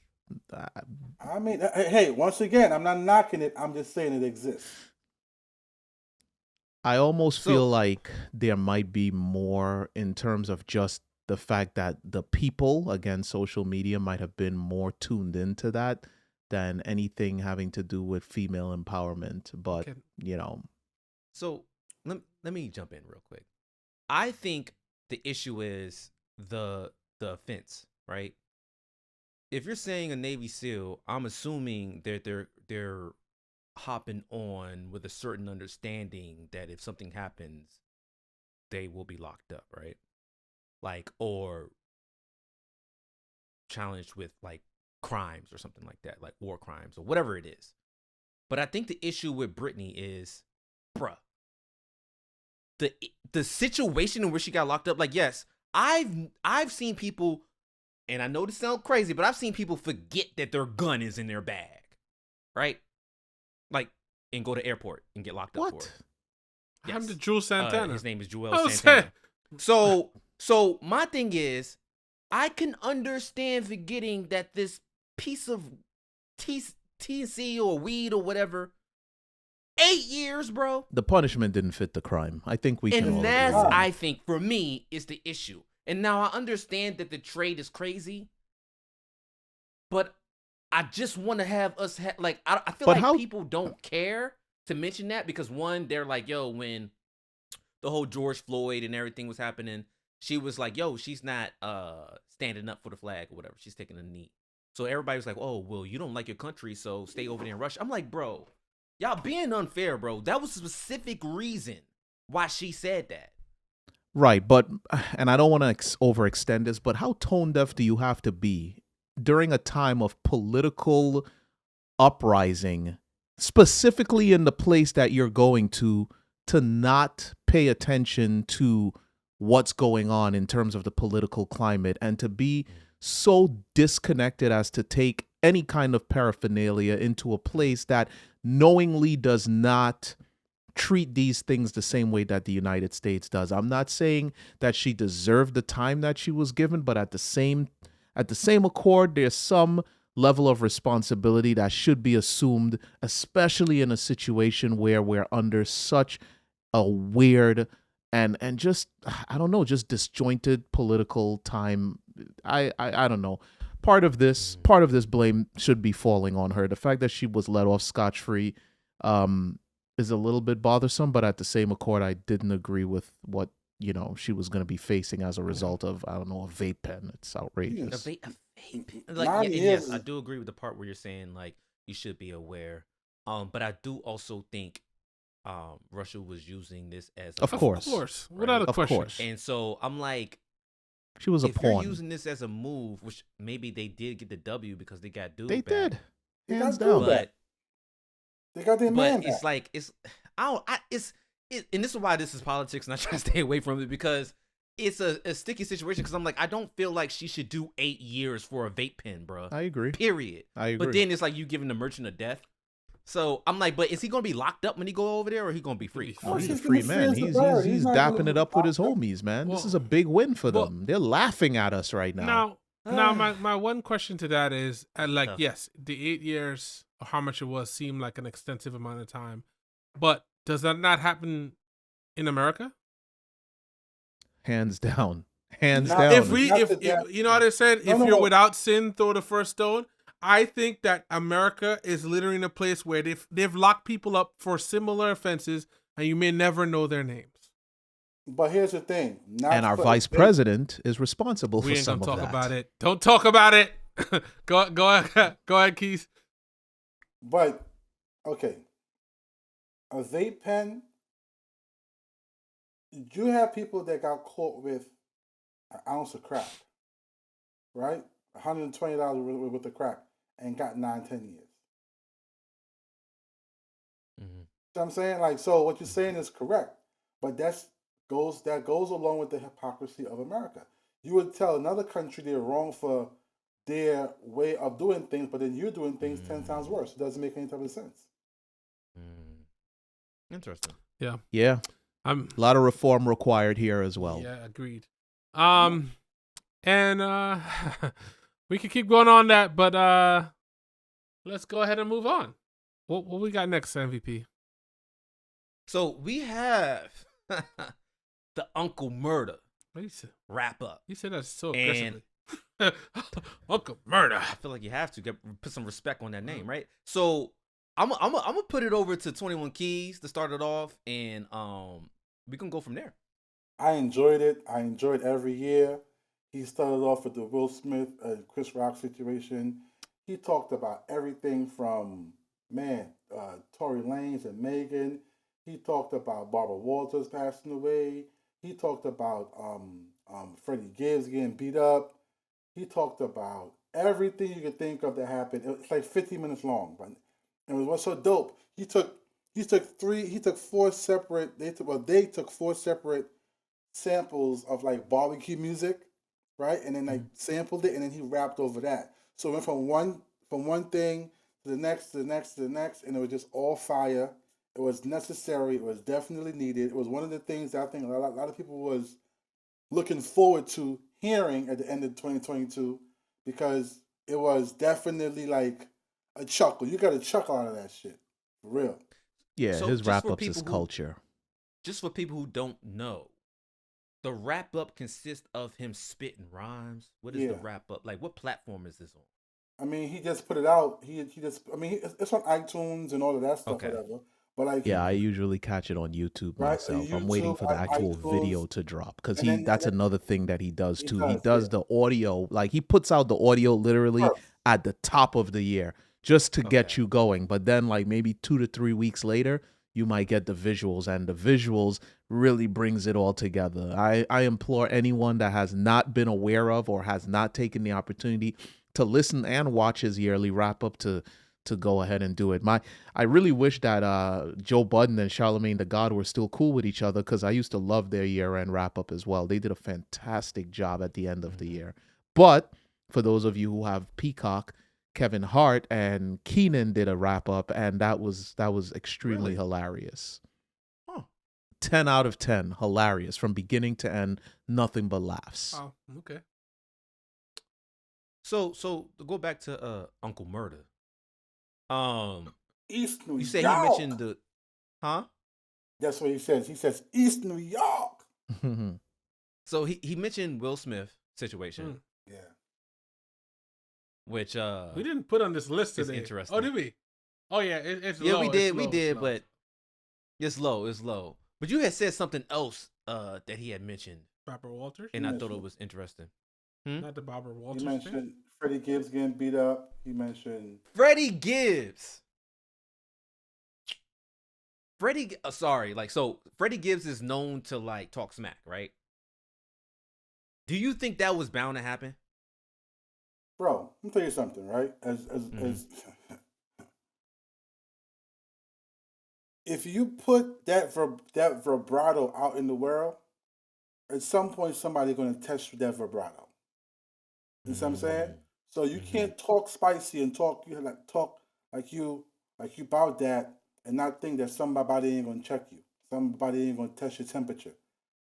hey, once again, I'm not knocking it. I'm just saying it exists. I almost feel like there might be more in terms of just the fact that the people, again, social media might have been more tuned into that than anything having to do with female empowerment. But, So let me jump in real quick. I think the issue is the offense, right? If you're saying a Navy SEAL, I'm assuming that they're hopping on with a certain understanding that if something happens, they will be locked up, right? Like, or challenged with like crimes or something like that, like war crimes or whatever it is. But I think the issue with Brittney is, bruh, the situation in which she got locked up. Like, yes, I've seen people, and I know this sounds crazy, but I've seen people forget that their gun is in their bag, right? Like, and go to airport and get locked up for it. Yes. I'm the Jules Santana. His name is Joel Santana. So my thing is, I can understand forgetting that this piece of TNC or weed or whatever. 8 years, bro. The punishment didn't fit the crime. I think we can all agree. And that's, on that. I think, for me, is the issue. And now I understand that the trade is crazy, but I just want to have us like I feel But like people don't care to mention that because one, they're like, yo, when the whole George Floyd and everything was happening, she was like, yo, she's not standing up for the flag or whatever. She's taking a knee. So everybody was like, oh, well, you don't like your country, so stay over there in Russia. I'm like, bro, y'all being unfair, bro. That was a specific reason why she said that. Right, but, and I don't want to overextend this, but how tone deaf do you have to be during a time of political uprising, specifically in the place that you're going to not pay attention to what's going on in terms of the political climate and to be so disconnected as to take any kind of paraphernalia into a place that knowingly does not treat these things the same way that the United States does. I'm not saying that she deserved the time that she was given, but at the same accord, there's some level of responsibility that should be assumed, especially in a situation where we're under such a weird and just, I don't know, just disjointed political time. I don't know. Part of this blame should be falling on her. The fact that she was let off scotch-free is a little bit bothersome, but at the same accord, I didn't agree with what, she was going to be facing as a result of, I don't know, a vape pen. It's outrageous. A vape pen. Like, yes, I do agree with the part where you're saying, like, you should be aware. But I do also think Russia was using this as of course, right? Without a question. Course. And so I'm like, she was a if pawn. you're using this as a move, which maybe they did get the W because they got dude They back. did. Hands They got down. But They got their man it's back. like and this is why this is politics, and I try to stay away from it because it's a sticky situation. Because I'm like, I don't feel like she should do 8 years for a vape pen, bro. I agree. Period. I agree. But then it's like you giving the merchant of death. So I'm like, but is he gonna be locked up when he go over there, or he gonna be free? Oh, he's a He's free free man. as a He's bird. he's He's not dapping gonna it be up with his locked up. homies, man. This Well- is a big win for well- them. They're laughing at us right now. Now, my one question to that is, Tough. yes, the 8 years or how much it was seemed like an extensive amount of time, but does that not happen in America? Hands down. Hands Now, down. If you know what I said, if No. you're without sin, throw the first stone. I think that America is literally in a place where they've locked people up for similar offenses, and you may never know their names. But here's the thing. and our vice president is responsible We for ain't some gonna of talk that. about it. Don't talk about it. go ahead, Keith. But, okay. A vape pen, you have people that got caught with an ounce of crack, right? $120 with the crack and got 9-10 years. Mhm. You know what I'm saying? Like, so what you're saying is correct, but that goes along with the hypocrisy of America. You would tell another country they're wrong for their way of doing things, but then you're doing things 10 times worse. It doesn't make any type of sense. Interesting. Yeah. I'm A lot of reform required here as well. Yeah, agreed. And we could keep going on that, but let's go ahead and move on. What we got next, MVP? So we have the Uncle Murda Rap Up. You said that so And- aggressively. Uncle Murda. I feel like you have to put some respect on that name, right? So I'm gonna put it over to 21 Keys to start it off, and we can go from there. I enjoyed it. I enjoyed every year. He started off with the Will Smith and Chris Rock situation. He talked about everything from, Tory Lanez and Megan. He talked about Barbara Walters passing away. He talked about Freddie Gibbs getting beat up. He talked about everything you could think of that happened. It was like 50 minutes long, but it was so dope. They took 4 separate samples of like barbecue music, right? And then like sampled it, and then he rapped over that. So it went from one thing to the next, to the next, to the next, and it was just all fire. It was necessary. It was definitely needed. It was one of the things that I think a lot of people was looking forward to hearing at the end of 2022, because it was definitely like a chuckle. You got a chuckle out of that shit. For real. Yeah, So his just wrap for ups is people who- culture. Just for people who don't know, the wrap up consists of him spitting rhymes. What is the Yeah. wrap up? Like, what platform is this on? I mean, he just put it out. He just. I mean, it's on iTunes and all of that stuff, Okay. whatever. But like, Yeah, I usually catch it on YouTube Right, myself. I'm waiting YouTube, for the actual iTunes, video to drop because and then- that's and then- another thing that he does He too. does, He does yeah. the audio, like he puts out the audio literally First. at the top of the year just to get Okay. you going. But then like maybe 2 to 3 weeks later, you might get the visuals, and the visuals really brings it all together. I implore anyone that has not been aware of or has not taken the opportunity to listen and watch his yearly wrap up to go ahead and do it. I really wish that Joe Budden and Charlemagne the God were still cool with each other, because I used to love their year-end wrap-up as well. They did a fantastic job at the end of the year. But for those of you who have Peacock, Kevin Hart and Keenan did a wrap-up, and that was extremely Really? hilarious. Huh. 10 out of 10, hilarious from beginning to end, nothing but laughs. Oh, okay. So to go back to Uncle Murda. East New You said York. he mentioned the, huh? That's what he says. He says East New York. So he mentioned Will Smith situation, Yeah. which We didn't put on this list It's today. interesting. Oh, did we? Oh yeah, it's yeah, low. we it's did, low, we it's did, low. but it's low. But you had said something else that he had mentioned, Barbara Walters, and I thought mentioned- it was interesting. not the Barbara He Walters thing. mentioned Freddie Gibbs getting beat up. He mentioned Freddie Gibbs. Freddie Gibbs is known to like talk smack, right? Do you think that was bound to happen? bro, let me tell you something, right? As if you put that vibrato out in the world, at some point somebody's gonna test that vibrato. You see what I'm saying? So you can't talk spicy and talk like you about that and not think that somebody ain't gonna check you. Somebody ain't gonna test your temperature.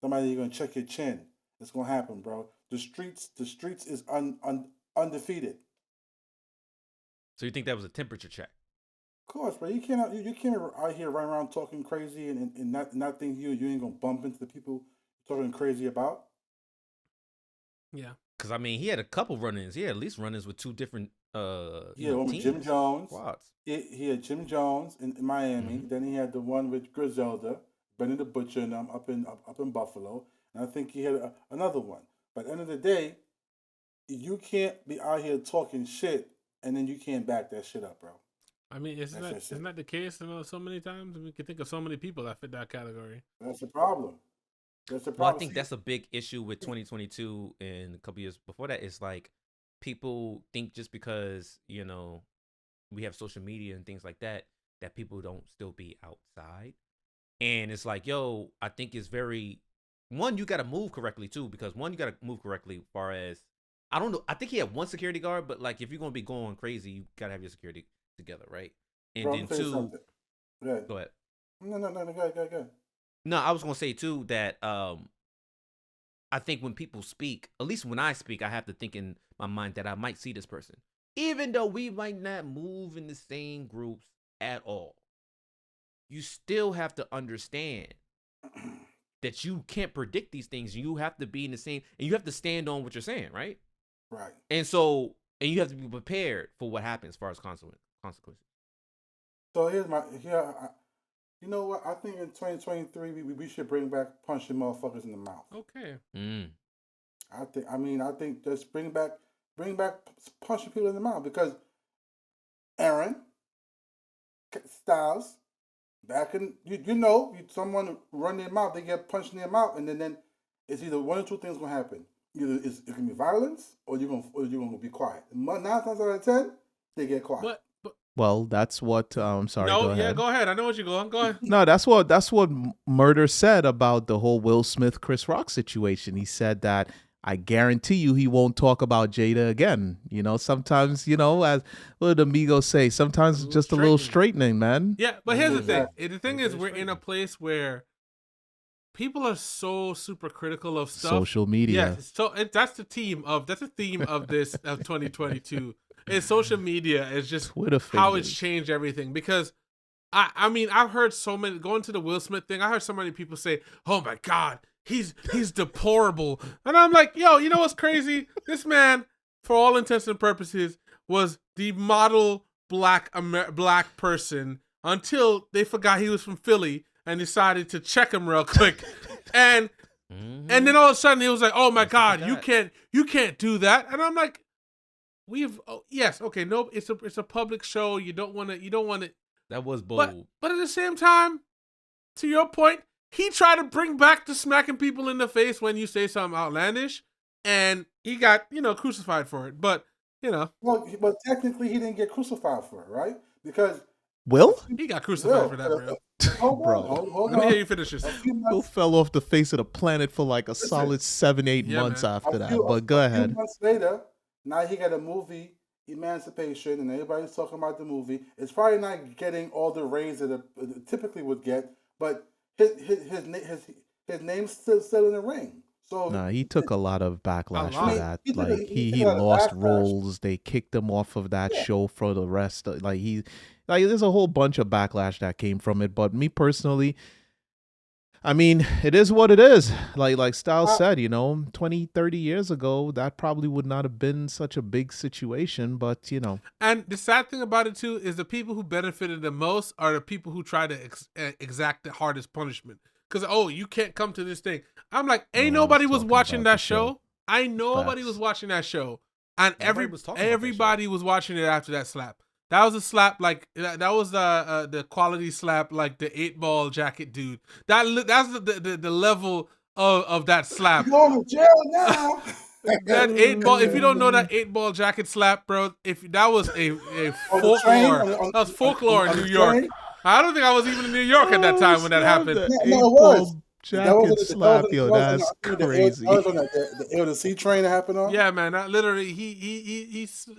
Somebody ain't gonna check your chin. It's gonna happen, bro. The streets is undefeated. So you think that was a temperature check? Of course, bro. You can't out here running around talking crazy and not think you ain't gonna bump into the people you're talking crazy about. Yeah. Because I mean, he had a couple run-ins. He had at least run-ins with two different Yeah, one with Jim teams, Jones. squads. He had Jim Jones in Miami. Then he had the one with Griselda, Benny the Butcher, and them up in Buffalo. And I think he had another one. But at the end of the day, you can't be out here talking shit and then you can't back that shit up, bro. I mean, isn't that the case so many times? We can think of so many people that fit that category. That's the problem. Well, I think that's a big issue with 2022 and a couple years before that. Is like people think just because we have social media and things like that people don't still be outside, and it's like, yo, I think it's very you got to move correctly too, because you got to move correctly as far as I don't know. I think he had one security guard, but like if you're gonna be going crazy, you gotta have your security together, right? And bro, then two, yeah. go ahead. No, go ahead. No, I was gonna say too that I think when people speak, at least when I speak, I have to think in my mind that I might see this person, even though we might not move in the same groups at all. You still have to understand that you can't predict these things. You have to be in the same, and you have to stand on what you're saying, right? Right. And you have to be prepared for what happens as far as consequences. So you know what? I think in 2023 we should bring back punching motherfuckers in the mouth. Okay. I think just bring back punching people in the mouth, because Aaron Styles back in someone run their mouth, they get punched in their mouth, and then it's either one or two things gonna happen. Either it can be violence or you're gonna be quiet. 9 times out of 10, they get quiet. But Well, that's what I'm sorry. no, go ahead. go ahead. I know what you're going. Go ahead. No, that's what Murda said about the whole Will Smith Chris Rock situation. He said that I guarantee you he won't talk about Jada again. Sometimes, as what did Amigos say, sometimes it's just a little straightening, man. Yeah, but here's the thing. Yeah. The thing is, we're in a place where people are so super critical of stuff. Social media. Yes, so that's the theme of this of 2022. is social media is just Twitter how fingers. it's changed everything. Because I mean, I've heard so many going to the Will Smith thing. I heard so many people say, "Oh my God, he's deplorable," and I'm like, "Yo, you know what's crazy? This man, for all intents and purposes, was the model black person until they forgot he was from Philly and decided to check him real quick, and then all of a sudden he was like, "Oh my God, you can't do that," and I'm like, yes, okay, no, it's a public show. You don't want to. That was bold. But at the same time, to your point, he tried to bring back the smacking people in the face when you say something outlandish, and he got, crucified for it. But, Well, but technically he didn't get crucified for it, right? Because Will? He got crucified for that, bro. Hold Bro. on, hold Let me on. hear you finish this. Will fell off the face of the planet for like a solid 7-8 months man. after that. But go ahead. A few months later, now he got a movie, Emancipation, and everybody's talking about the movie. It's probably not getting all the raise that it typically would get, but his name's still in the ring. So Nah, he took a lot of backlash lot. for that. He took a- Like he he took a lot of lost backlash. roles. They kicked him off of that show for the rest. There's a whole bunch of backlash that came from it. But me personally, I mean, it is what it is. Like Styles said, 20, 30 years ago, that probably would not have been such a big situation. But And the sad thing about it, too, is the people who benefited the most are the people who try to exact the hardest punishment. Because, you can't come to this thing. I'm like, ain't No, nobody I was was talking watching about that the show. show. I know nobody Facts. was watching that show. And Nobody was talking about that everybody was watching it after that slap. That was a slap, like, that was the quality slap, like the 8-ball jacket dude. That's the level of that slap. You're going to jail now. That 8-ball, if you don't know that 8-ball jacket slap, bro, if that was a On the train, folklore, that was folklore on in the New York. train? I don't think I was even in New York at that time when that happened. No, it was. Jacket slap, yo, that's crazy. That was on the L to C train that happened on. Yeah, man, that literally he's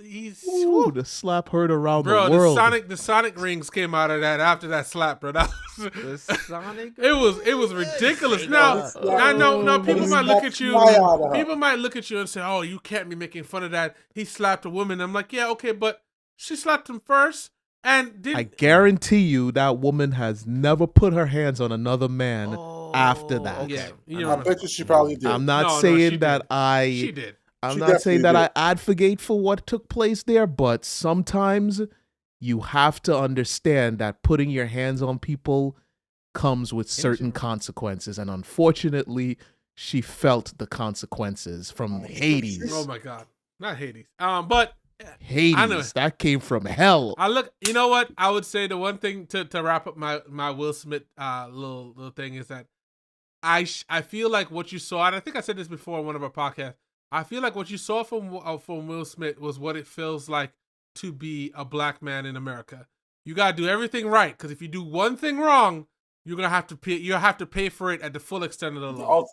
Ooh, the slap heard around bro. the world. The Sonic rings came out of that after that slap, bro. That was, The Sonic. it was ridiculous. Now people might look at you. People might look at you and say, "Oh, you can't be making fun of that. He slapped a woman." I'm like, yeah, okay, but she slapped him first, and I guarantee you that woman has never put her hands on another man after that. Yeah, I bet you she probably did. I'm not No, she saying did. that she did. I'm She not saying that definitely I advocate for what took place there, but sometimes you have to understand that putting your hands on people comes with certain consequences. And unfortunately, she felt the consequences from Hades. Oh my God, not Hades. But Hades, I know. that came from hell. you know what? I would say the one thing to wrap up my Will Smith little thing is that I feel like what you saw, and I think I said this before on one of our podcasts. I feel like what you saw from Will Smith was what it feels like to be a black man in America. You gotta do everything right, because if you do one thing wrong, you're gonna have to pay. You have to pay for it at the full extent of the law.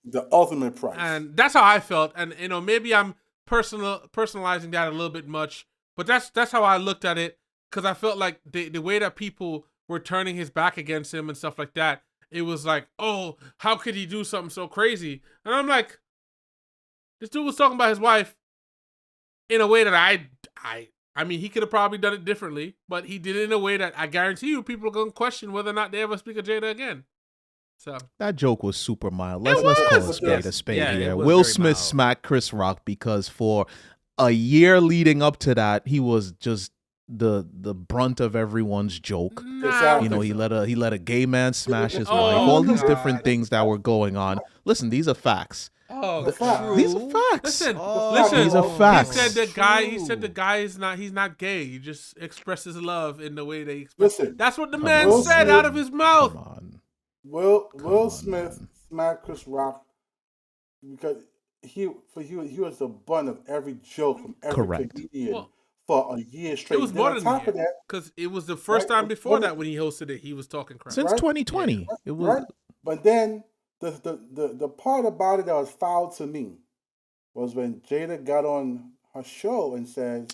The ultimate price. And that's how I felt. And maybe I'm personalizing that a little bit much, but that's how I looked at it, because I felt like the way that people were turning his back against him and stuff like that, it was like, oh, how could he do something so crazy? And I'm like, this dude was talking about his wife in a way that I mean, he could have probably done it differently, but he did it in a way that I guarantee you people are going to question whether or not they ever speak of Jada again. So that joke was super mild. Let's call a spade Yeah, here. it was Will very Smith mild. smacked Chris Rock because for a year leading up to that, he was just the brunt of everyone's joke. nah, You know, he let a gay man smash his Oh, wife. All these God. different things that were going on. Listen, these are facts. oh, fact. These are facts. Listen, Oh, these are listen. facts. He said the guy is not. He's not gay. He just expresses love in the way they express. Listen, That's what the Come man on. said out of his mouth. Come on. Will on, Smith man. smacked Chris Rock because he was the butt of every joke from every Correct. comedian Well, for a year straight. It was Then more on than top a of year, that, because it was the first Right, time before what- that when he hosted it, he was talking crap. Since Right? 2020, it was right? But then the part about it that was foul to me was when Jada got on her show and says,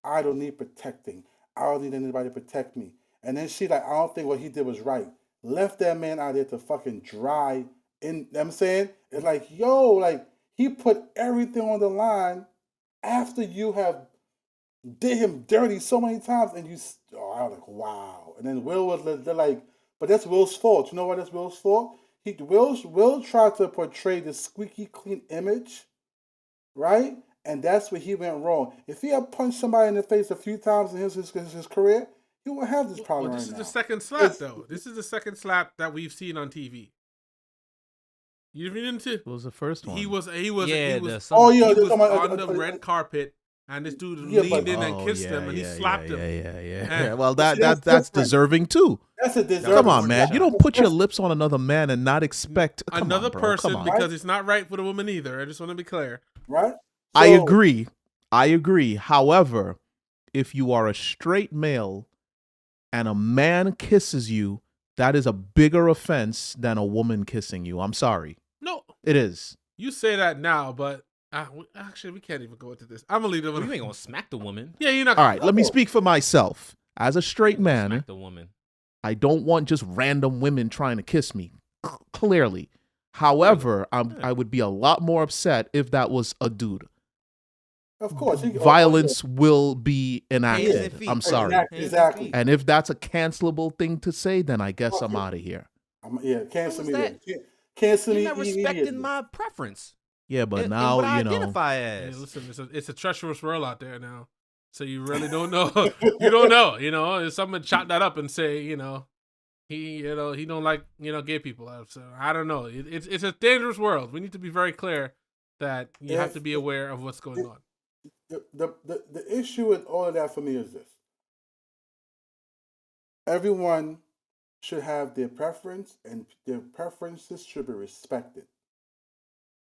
"I don't need protecting. I don't need anybody to protect me." And then she like, "I don't think what he did was right." Left that man out there to fucking dry. In, you know what I'm saying, it's like, yo, like he put everything on the line after you have did him dirty so many times, and I was like, wow. And then Will was, they're like, but that's Will's fault. You know what? That's Will's fault. Will tried to portray the squeaky clean image, right? And that's where he went wrong. If he had punched somebody in the face a few times in his career, he wouldn't have this problem right now. This is the second slap, though. This is the second slap that we've seen on TV. You didn't? It was the first one. He was on the red carpet, and this dude leaned in and kissed him, and he slapped him. Yeah. Well, that's deserving too. That's a deserving. Come on, man. You don't put your lips on another man and not expect another person, because it's not right for the woman either. I just want to be clear. Right? I agree. However, if you are a straight male and a man kisses you, that is a bigger offense than a woman kissing you. I'm sorry. No. It is. You say that now, but actually, we can't even go into this. I'm going to leave it. You ain't going to smack the woman. Yeah, you're not. All right, let me speak for myself. As a straight man, smack the woman. I don't want just random women trying to kiss me, clearly. However, I would be a lot more upset if that was a dude. Of course. Violence will be enacted. I'm sorry. Exactly. And if that's a cancelable thing to say, then I guess I'm out of here. Cancel me. Cancel me. You're not respecting my preference. Yeah, but and now, what I identify as. Yeah, listen, it's a treacherous world out there now. So you really don't know. You don't know. If someone chop that up and say, he don't like, gay people. So I don't know. It's a dangerous world. We need to be very clear that you have to be aware of what's going on. The issue with all of that for me is this. Everyone should have their preference, and their preferences should be respected.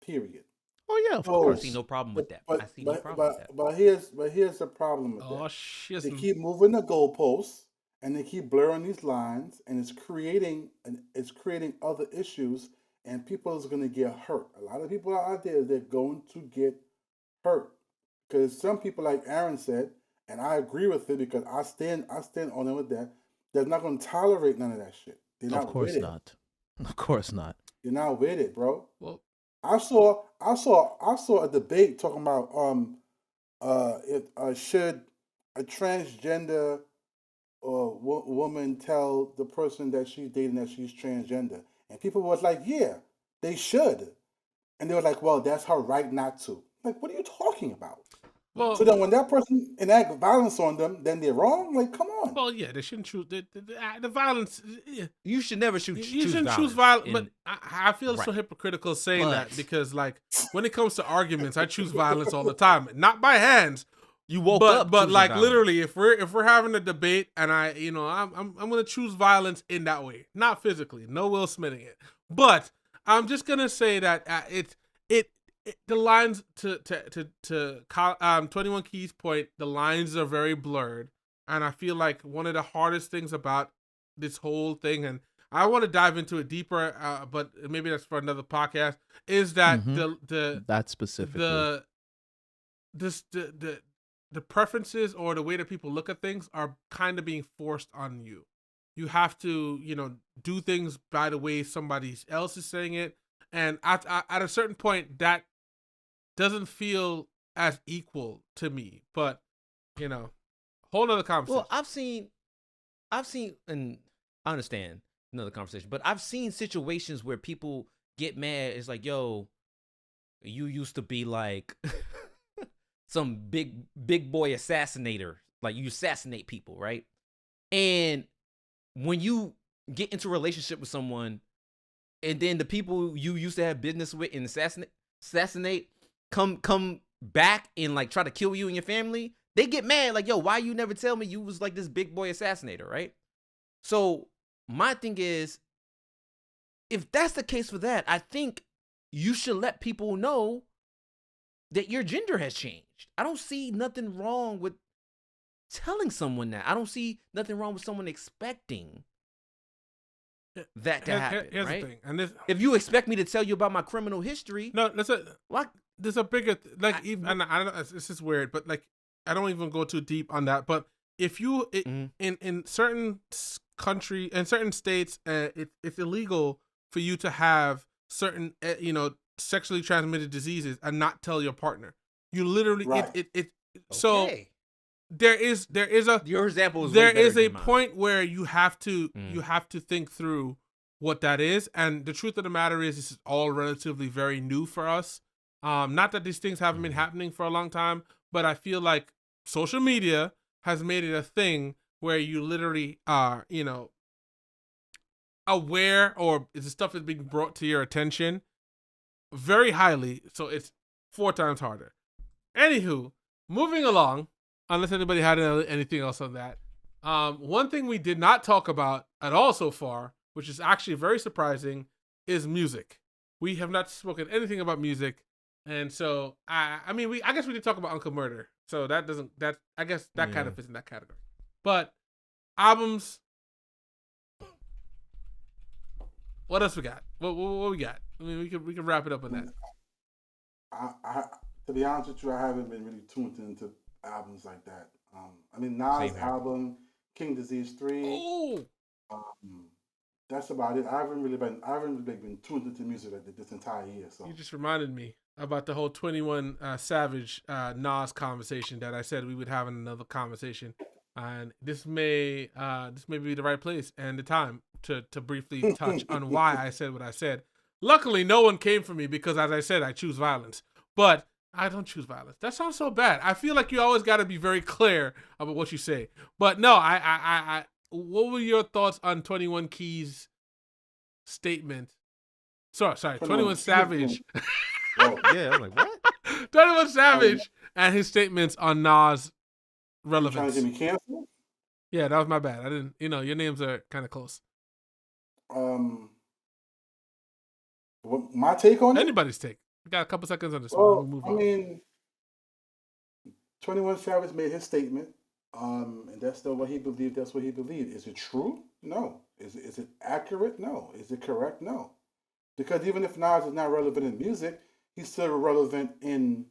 Period. Oh yeah, of course. I see no problem with that. I see no problem with that. But here's the problem with that. Oh shit! They keep moving the goalposts, and they keep blurring these lines, and it's creating other issues, and people is going to get hurt. A lot of people out there, they're going to get hurt, because some people, like Aaron said, and I agree with it, because I stand on it with that. They're not going to tolerate none of that shit. Of course not. Of course not. You're not with it, bro. Well, I saw a debate talking about should a transgender woman tell the person that she's dating that she's transgender, and people was like, yeah, they should, and they were like, well, that's her right not to. Like, what are you talking about? Well, so then when that person enact violence on them, then they're wrong? Like, come on. Well, yeah, they shouldn't choose the violence. Yeah. You should never choose violence. But I feel so hypocritical saying that, because, like, when it comes to arguments, I choose violence all the time. Not by hands. You woke up, but like violence. Literally, if we're having a debate, and I'm gonna choose violence in that way, not physically. No Will Smithing it, but I'm just gonna say that the lines to 21 Key's point, the lines are very blurred, and I feel like one of the hardest things about this whole thing, and I want to dive into it deeper, but maybe that's for another podcast, is that that specifically the preferences or the way that people look at things are kind of being forced on you. You have to do things by the way somebody else is saying it, and at a certain point that doesn't feel as equal to me, but whole nother conversation. Well, I've seen, and I understand another conversation, but I've seen situations where people get mad. It's like, yo, you used to be like some big boy assassinator, like you assassinate people, right? And when you get into a relationship with someone, and then the people you used to have business with and assassinate come back and like try to kill you and your family, they get mad, like, yo, why you never tell me you was like this big boy assassinator, right? So my thing is, if that's the case for that, I think you should let people know that your gender has changed. I don't see nothing wrong with telling someone that. I don't see nothing wrong with someone expecting that to happen. Here's right? the thing, and if you expect me to tell you about my criminal history, no, there's a bigger and I don't know, this is weird, but like I don't even go too deep on that. But if you in certain country and certain states, it's illegal for you to have certain sexually transmitted diseases and not tell your partner. You literally right. So there is a your example is there way better is a than mine. point where you have to think through what that is, and the truth of the matter is this is all relatively very new for us. Not that these things haven't been happening for a long time, but I feel like social media has made it a thing where you literally are, aware, or the stuff is being brought to your attention very highly, so it's 4 times harder. Anywho, moving along, unless anybody had anything else on that. One thing we did not talk about at all so far, which is actually very surprising, is music. We have not spoken anything about music, and so I guess we did talk about Uncle Murder, so that kind of fits in that category. But albums, what else we got? What we got? I mean, we can wrap it up on that. I to be honest with you, I haven't been really tuned into albums like that. Nas' album, King Disease 3. Oh. That's about it. I haven't really been tuned into music like this entire year. So you just reminded me about the whole 21 Savage Nas conversation that I said we would have in another conversation, and this may be the right place and the time to briefly touch on why I said what I said. Luckily, no one came for me because, as I said, I choose violence. But I don't choose violence. That sounds so bad. I feel like you always got to be very clear about what you say. But no, I what were your thoughts on 21 Keys' statement? Sorry, 21 Savage. Oh, yeah, I was like, what? 21 Savage and his statements on Nas' relevance. Trying to get me canceled? Yeah, that was my bad. I didn't. Your names are kind of close. What, my take on it? Anybody's take. We got a couple seconds on this one. Well, We'll move on. 21 Savage made his statement, and that's still what he believed. That's what he believed. Is it true? No. Is it accurate? No. Is it correct? No. Because even if Nas is not relevant in music, he's still relevant in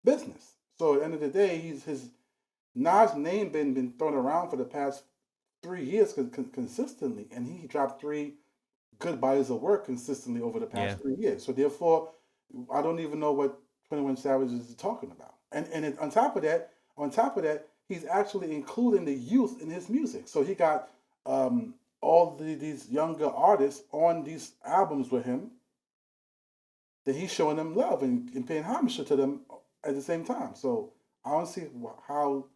business. So at the end of the day, his Nas' name been thrown around for the past 3 years consistently, and he dropped 3 good bodies of work consistently over the past 3 years. So therefore, I don't even know what 21 Savage is talking about. And on top of that, he's actually including the youth in his music. So he got all these younger artists on these albums with him. Then he's showing them love and paying homage to them at the same time. So I don't see how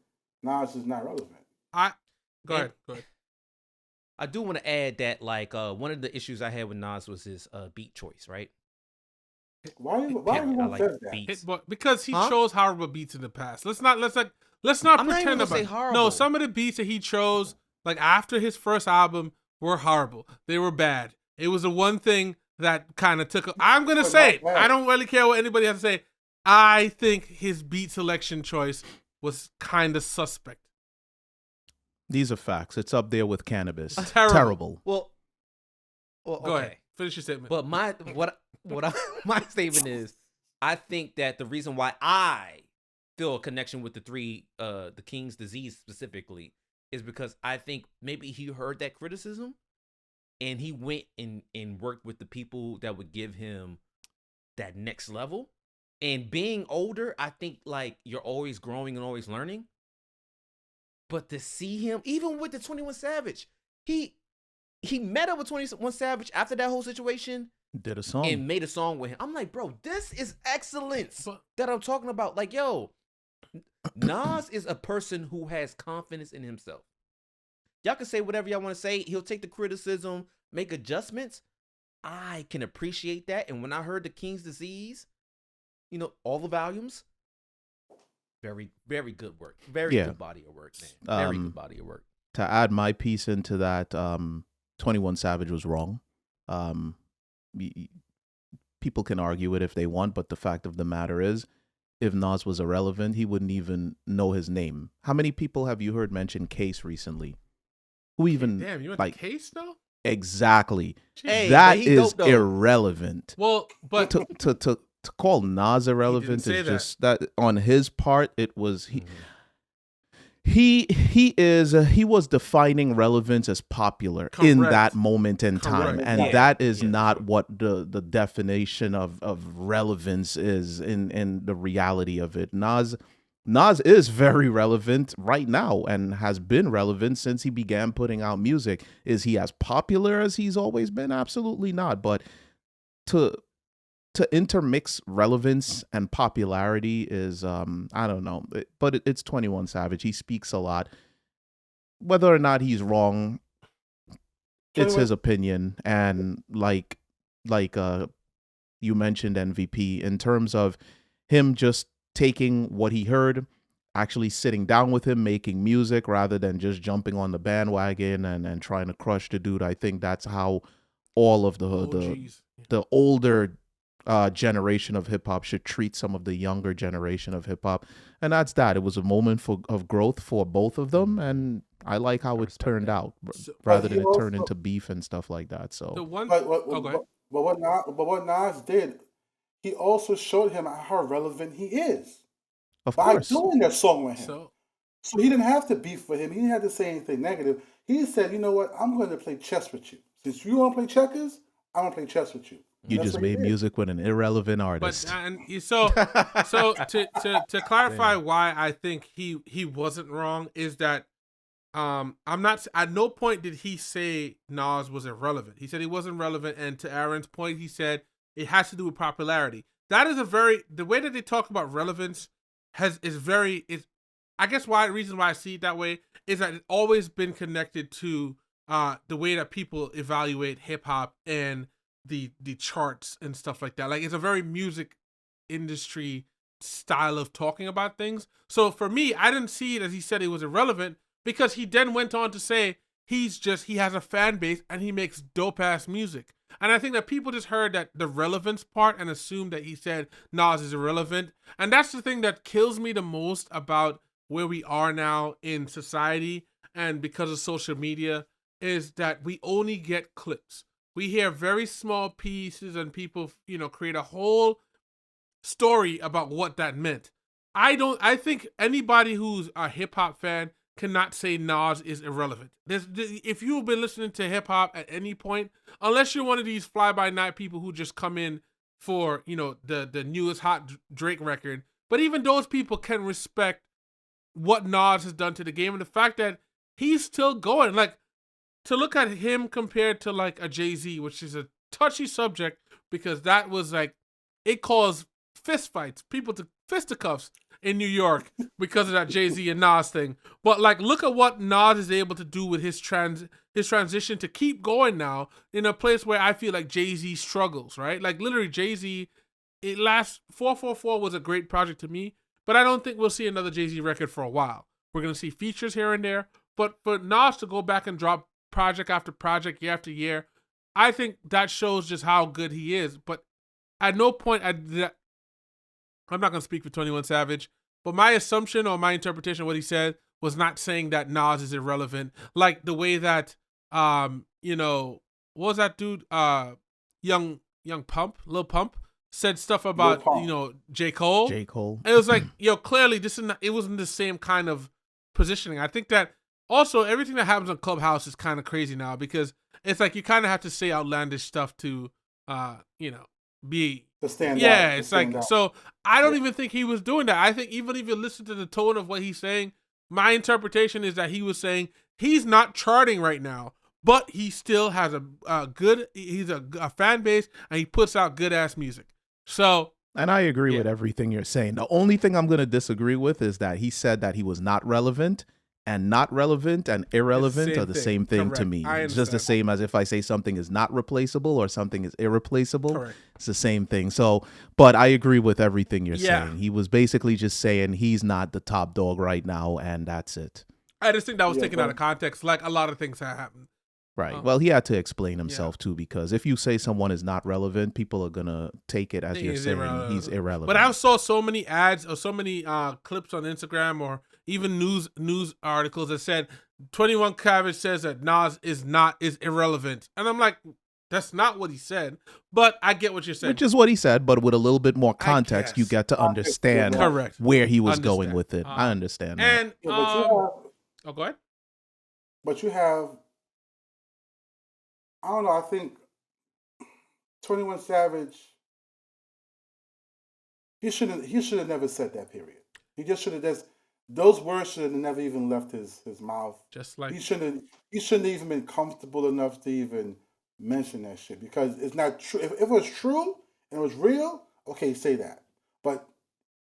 Nas is not relevant. Go ahead. I do want to add that, like, one of the issues I had with Nas was his beat choice, right? Why everyone says that? Because he chose horrible beats in the past. Let's not pretend about it. No, some of the beats that he chose, like after his first album, were horrible. They were bad. It was the one thing that kind of took. I'm gonna say it. I don't really care what anybody has to say. I think his beat selection choice was kind of suspect. These are facts. It's up there with Cannabis. Terrible. Well, okay. Go ahead. Finish your statement. But my statement is, I think that the reason why I feel a connection with the King's Disease specifically is because I think maybe he heard that criticism and he went and worked with the people that would give him that next level. And being older, I think, like, you're always growing and always learning. But to see him, even with the 21 Savage, he met up with 21 Savage after that whole situation. Did a song. And made a song with him. I'm like, bro, this is excellence that I'm talking about. Like, yo, Nas is a person who has confidence in himself. Y'all can say whatever y'all want to say. He'll take the criticism, make adjustments. I can appreciate that. And when I heard the King's Disease, all the volumes, very, very good work. Very good body of work, man. Very good body of work. To add my piece into that, 21 Savage was wrong. People can argue it if they want, but the fact of the matter is, if Nas was irrelevant, he wouldn't even know his name. How many people have you heard mention Case recently? Who even damn, you went to Case though? Exactly. Hey, that is irrelevant. Well, but to call Nas irrelevant is just that on his part. It was he was defining relevance as popular in that moment in time, and that is not what the definition of relevance is in the reality of it. Nas Nas is very relevant right now and has been relevant since he began putting out music. Is he as popular as he's always been? Absolutely not. But to intermix relevance and popularity is I don't know. But it's 21 Savage. He speaks a lot. Whether or not he's wrong, it's his opinion. And like you mentioned MVP, in terms of him just taking what he heard, actually sitting down with him, making music rather than just jumping on the bandwagon and trying to crush the dude. I think that's how all of the older generation of hip hop should treat some of the younger generation of hip hop. And that's that. It was a moment of growth for both of them, and I like how it turned out rather than it turn into beef and stuff like that. So what Nas did, he also showed him how relevant he is by doing that song with him. So he didn't have to beef with him. He didn't have to say anything negative. He said, you know what, I'm going to play chess with you. Since you want to play checkers, I'm going to play chess with you. You just made music with an irrelevant artist. But so to clarify why I think he wasn't wrong is that I'm not, at no point did he say Nas was irrelevant. He said he wasn't relevant, and to Aaron's point, he said it has to do with popularity. That is the way that they talk about relevance I guess reason why I see it that way is that it's always been connected to the way that people evaluate hip hop and the charts and stuff like that. Like, it's a very music industry style of talking about things. So for me, I didn't see it as he said it was irrelevant, because he then went on to say he has a fan base and he makes dope ass music. And I think that people just heard that the relevance part and assumed that he said Nas is irrelevant. And that's the thing that kills me the most about where we are now in society, and because of social media, is that we only get clips. We hear very small pieces and people, create a whole story about what that meant. I think anybody who's a hip hop fan cannot say Nas is irrelevant. If you've been listening to hip hop at any point, unless you're one of these fly by night people who just come in for, the newest hot Drake record, but even those people can respect what Nas has done to the game, and the fact that he's still going. Like, to look at him compared to like a Jay-Z, which is a touchy subject because that was like, it caused fist fights, people to fisticuffs in New York because of that Jay-Z and Nas thing. But like, look at what Nas is able to do with his transition to keep going now in a place where I feel like Jay-Z struggles, right? Like, literally Jay-Z, 444 was a great project to me, but I don't think we'll see another Jay-Z record for a while. We're going to see features here and there, but for Nas to go back and drop project after project, year after year, I think that shows just how good he is. But at no point, I'm not going to speak for 21 Savage, but my assumption or my interpretation of what he said was not saying that Nas is irrelevant. Like the way that, what was that dude? Young Pump, Lil Pump, said stuff about, J. Cole. J. Cole. And it was like, clearly it wasn't the same kind of positioning. I think that also everything that happens on Clubhouse is kind of crazy now, because it's like you kind of have to say outlandish stuff to, be to stand out. Yeah, it's like out. So I don't even think he was doing that. I think even if you listen to the tone of what he's saying, my interpretation is that he was saying he's not charting right now, but he still has he's a fan base and he puts out good ass music. So, and I agree with everything you're saying. The only thing I'm going to disagree with is that he said that he was not relevant, and not relevant and irrelevant are the same thing to me. It's just the same as if I say something is not replaceable or something is irreplaceable. Correct. It's the same thing. So, but I agree with everything you're saying. He was basically just saying he's not the top dog right now, and that's it. I just think that was taken out of context, like a lot of things that happened. Right. Well, he had to explain himself too, because if you say someone is not relevant, people are gonna take it as you're saying he's irrelevant. But I saw so many ads or so many clips on Instagram or even news articles that said 21 Savage says that Nas is irrelevant, and I'm like, that's not what he said. But I get what you're saying, which is what he said, but with a little bit more context, you get to understand where he was going with it. I understand that. And go ahead. But you have. I don't know. I think 21 Savage. He should have never said that. Period. He just should have those words should have never even left his mouth. Just like he shouldn't even been comfortable enough to even mention that shit because it's not true. If it was true and it was real, okay, say that. But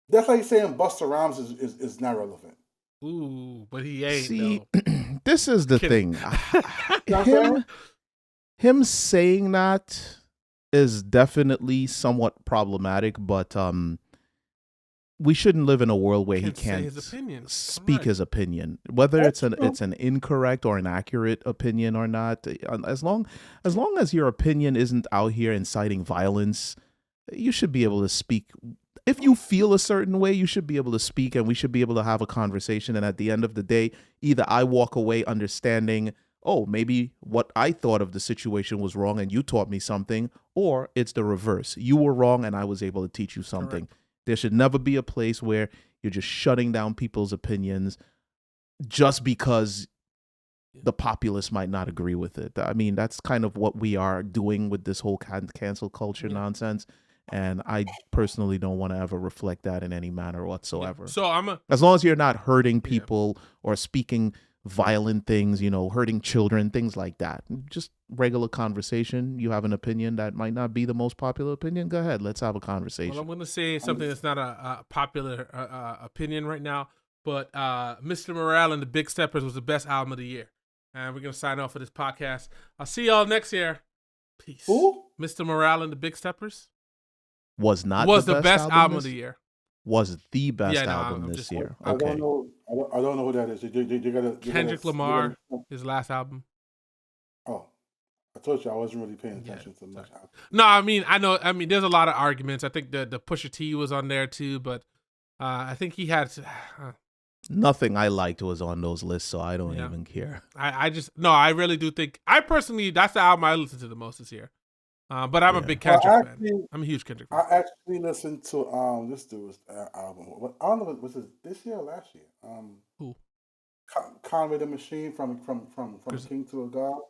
that's like saying Busta Rhymes is not relevant. Ooh, but he ain't. See, though. This is the thing. him saying that is definitely somewhat problematic, but we shouldn't live in a world where he can't speak his opinion, whether it's an incorrect or an accurate opinion or not. As long as your opinion isn't out here inciting violence, you should be able to speak. If you feel a certain way, you should be able to speak, and we should be able to have a conversation. And at the end of the day, either I walk away understanding, oh, maybe what I thought of the situation was wrong and you taught me something, or it's the reverse. You were wrong and I was able to teach you something. Correct. There should never be a place where you're just shutting down people's opinions just because the populace might not agree with it. I mean, that's kind of what we are doing with this whole cancel culture nonsense. And I personally don't want to ever reflect that in any manner whatsoever. So as long as you're not hurting people or speaking violent things, hurting children, things like that. Just regular conversation. You have an opinion that might not be the most popular opinion. Go ahead. Let's have a conversation. Well, I'm going to say something that's not a popular opinion right now, but Mr. Morale and the Big Steppers was the best album of the year. And we're going to sign off for this podcast. I'll see y'all next year. Peace. Who? Mr. Morale and the Big Steppers was the best album of the year. Was the best album this year. I don't know who that is. Kendrick Lamar, his last album. Oh, I told you I wasn't really paying attention to much. No, I mean, there's a lot of arguments. I think the Pusha T was on there too, but I think he had nothing I liked was on those lists, so I don't even care. I really do think personally that's the album I listened to the most this year. But I'm a big Kendrick fan. I'm a huge Kendrick fan. I actually listened to this dude's album. I don't know, was it this year or last year? Who? Conway the Machine from King to a God.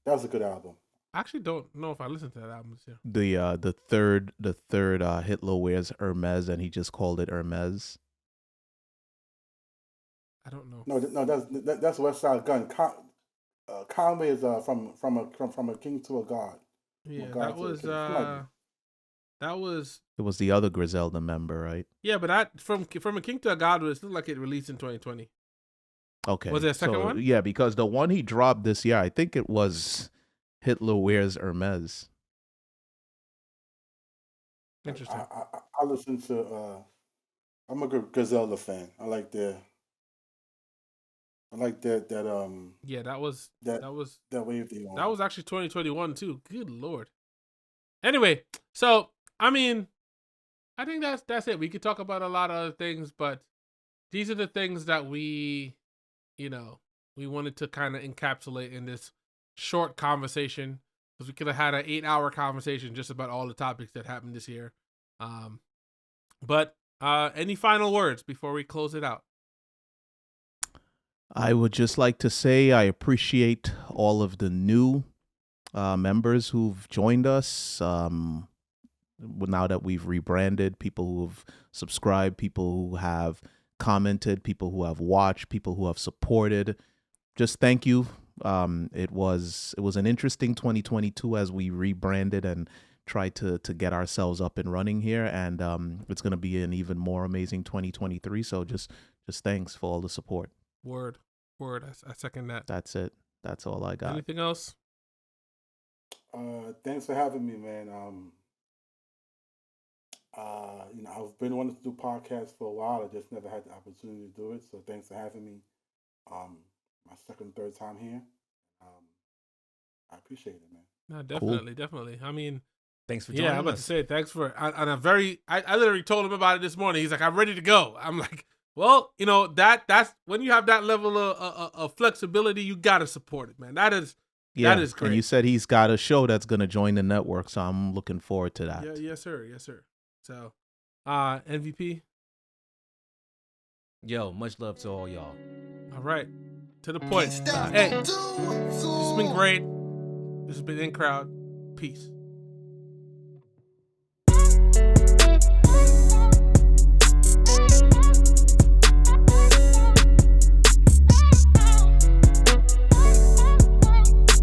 That was a good album. I actually don't know if I listened to that album this year. The third Hitler wears Hermes and he just called it Hermes. I don't know. No, that's West Side Gun. Conway is from a King to a God. Yeah, that was. It was the other Griselda member, right? Yeah, but from a King to a God was like it released in 2020. Okay. Was there a second one? Yeah, because the one he dropped this year, I think it was Hitler Wears Hermes. Interesting. I listen to. I'm a Griselda fan. I like that. Yeah, that was that wave they on. That was actually 2021 too. Good Lord. Anyway, so I mean, I think that's it. We could talk about a lot of other things, but these are the things that we wanted to kind of encapsulate in this short conversation, because we could have had an 8-hour conversation just about all the topics that happened this year. But any final words before we close it out? I would just like to say I appreciate all of the new members who've joined us. Now that we've rebranded, people who've subscribed, people who have commented, people who have watched, people who have supported. Just thank you. It was an interesting 2022 as we rebranded and tried to get ourselves up and running here, and it's going to be an even more amazing 2023. So just thanks for all the support. Word. I second that. That's it. That's all I got. Anything else? Thanks for having me, man. I've been wanting to do podcasts for a while. I just never had the opportunity to do it. So thanks for having me. My second, third time here. I appreciate it, man. No, definitely. I mean, thanks for joining us. I'm about to say thanks for. I literally told him about it this morning. He's like, I'm ready to go. I'm like, well, that's when you have that level of flexibility, you gotta support it, man. That is great. And you said he's got a show that's gonna join the network, so I'm looking forward to that. Yeah, yes, sir. So, MVP. Yo, much love to all y'all. All right, to the point. Hey, this has been great. This has been Incrowd. Peace.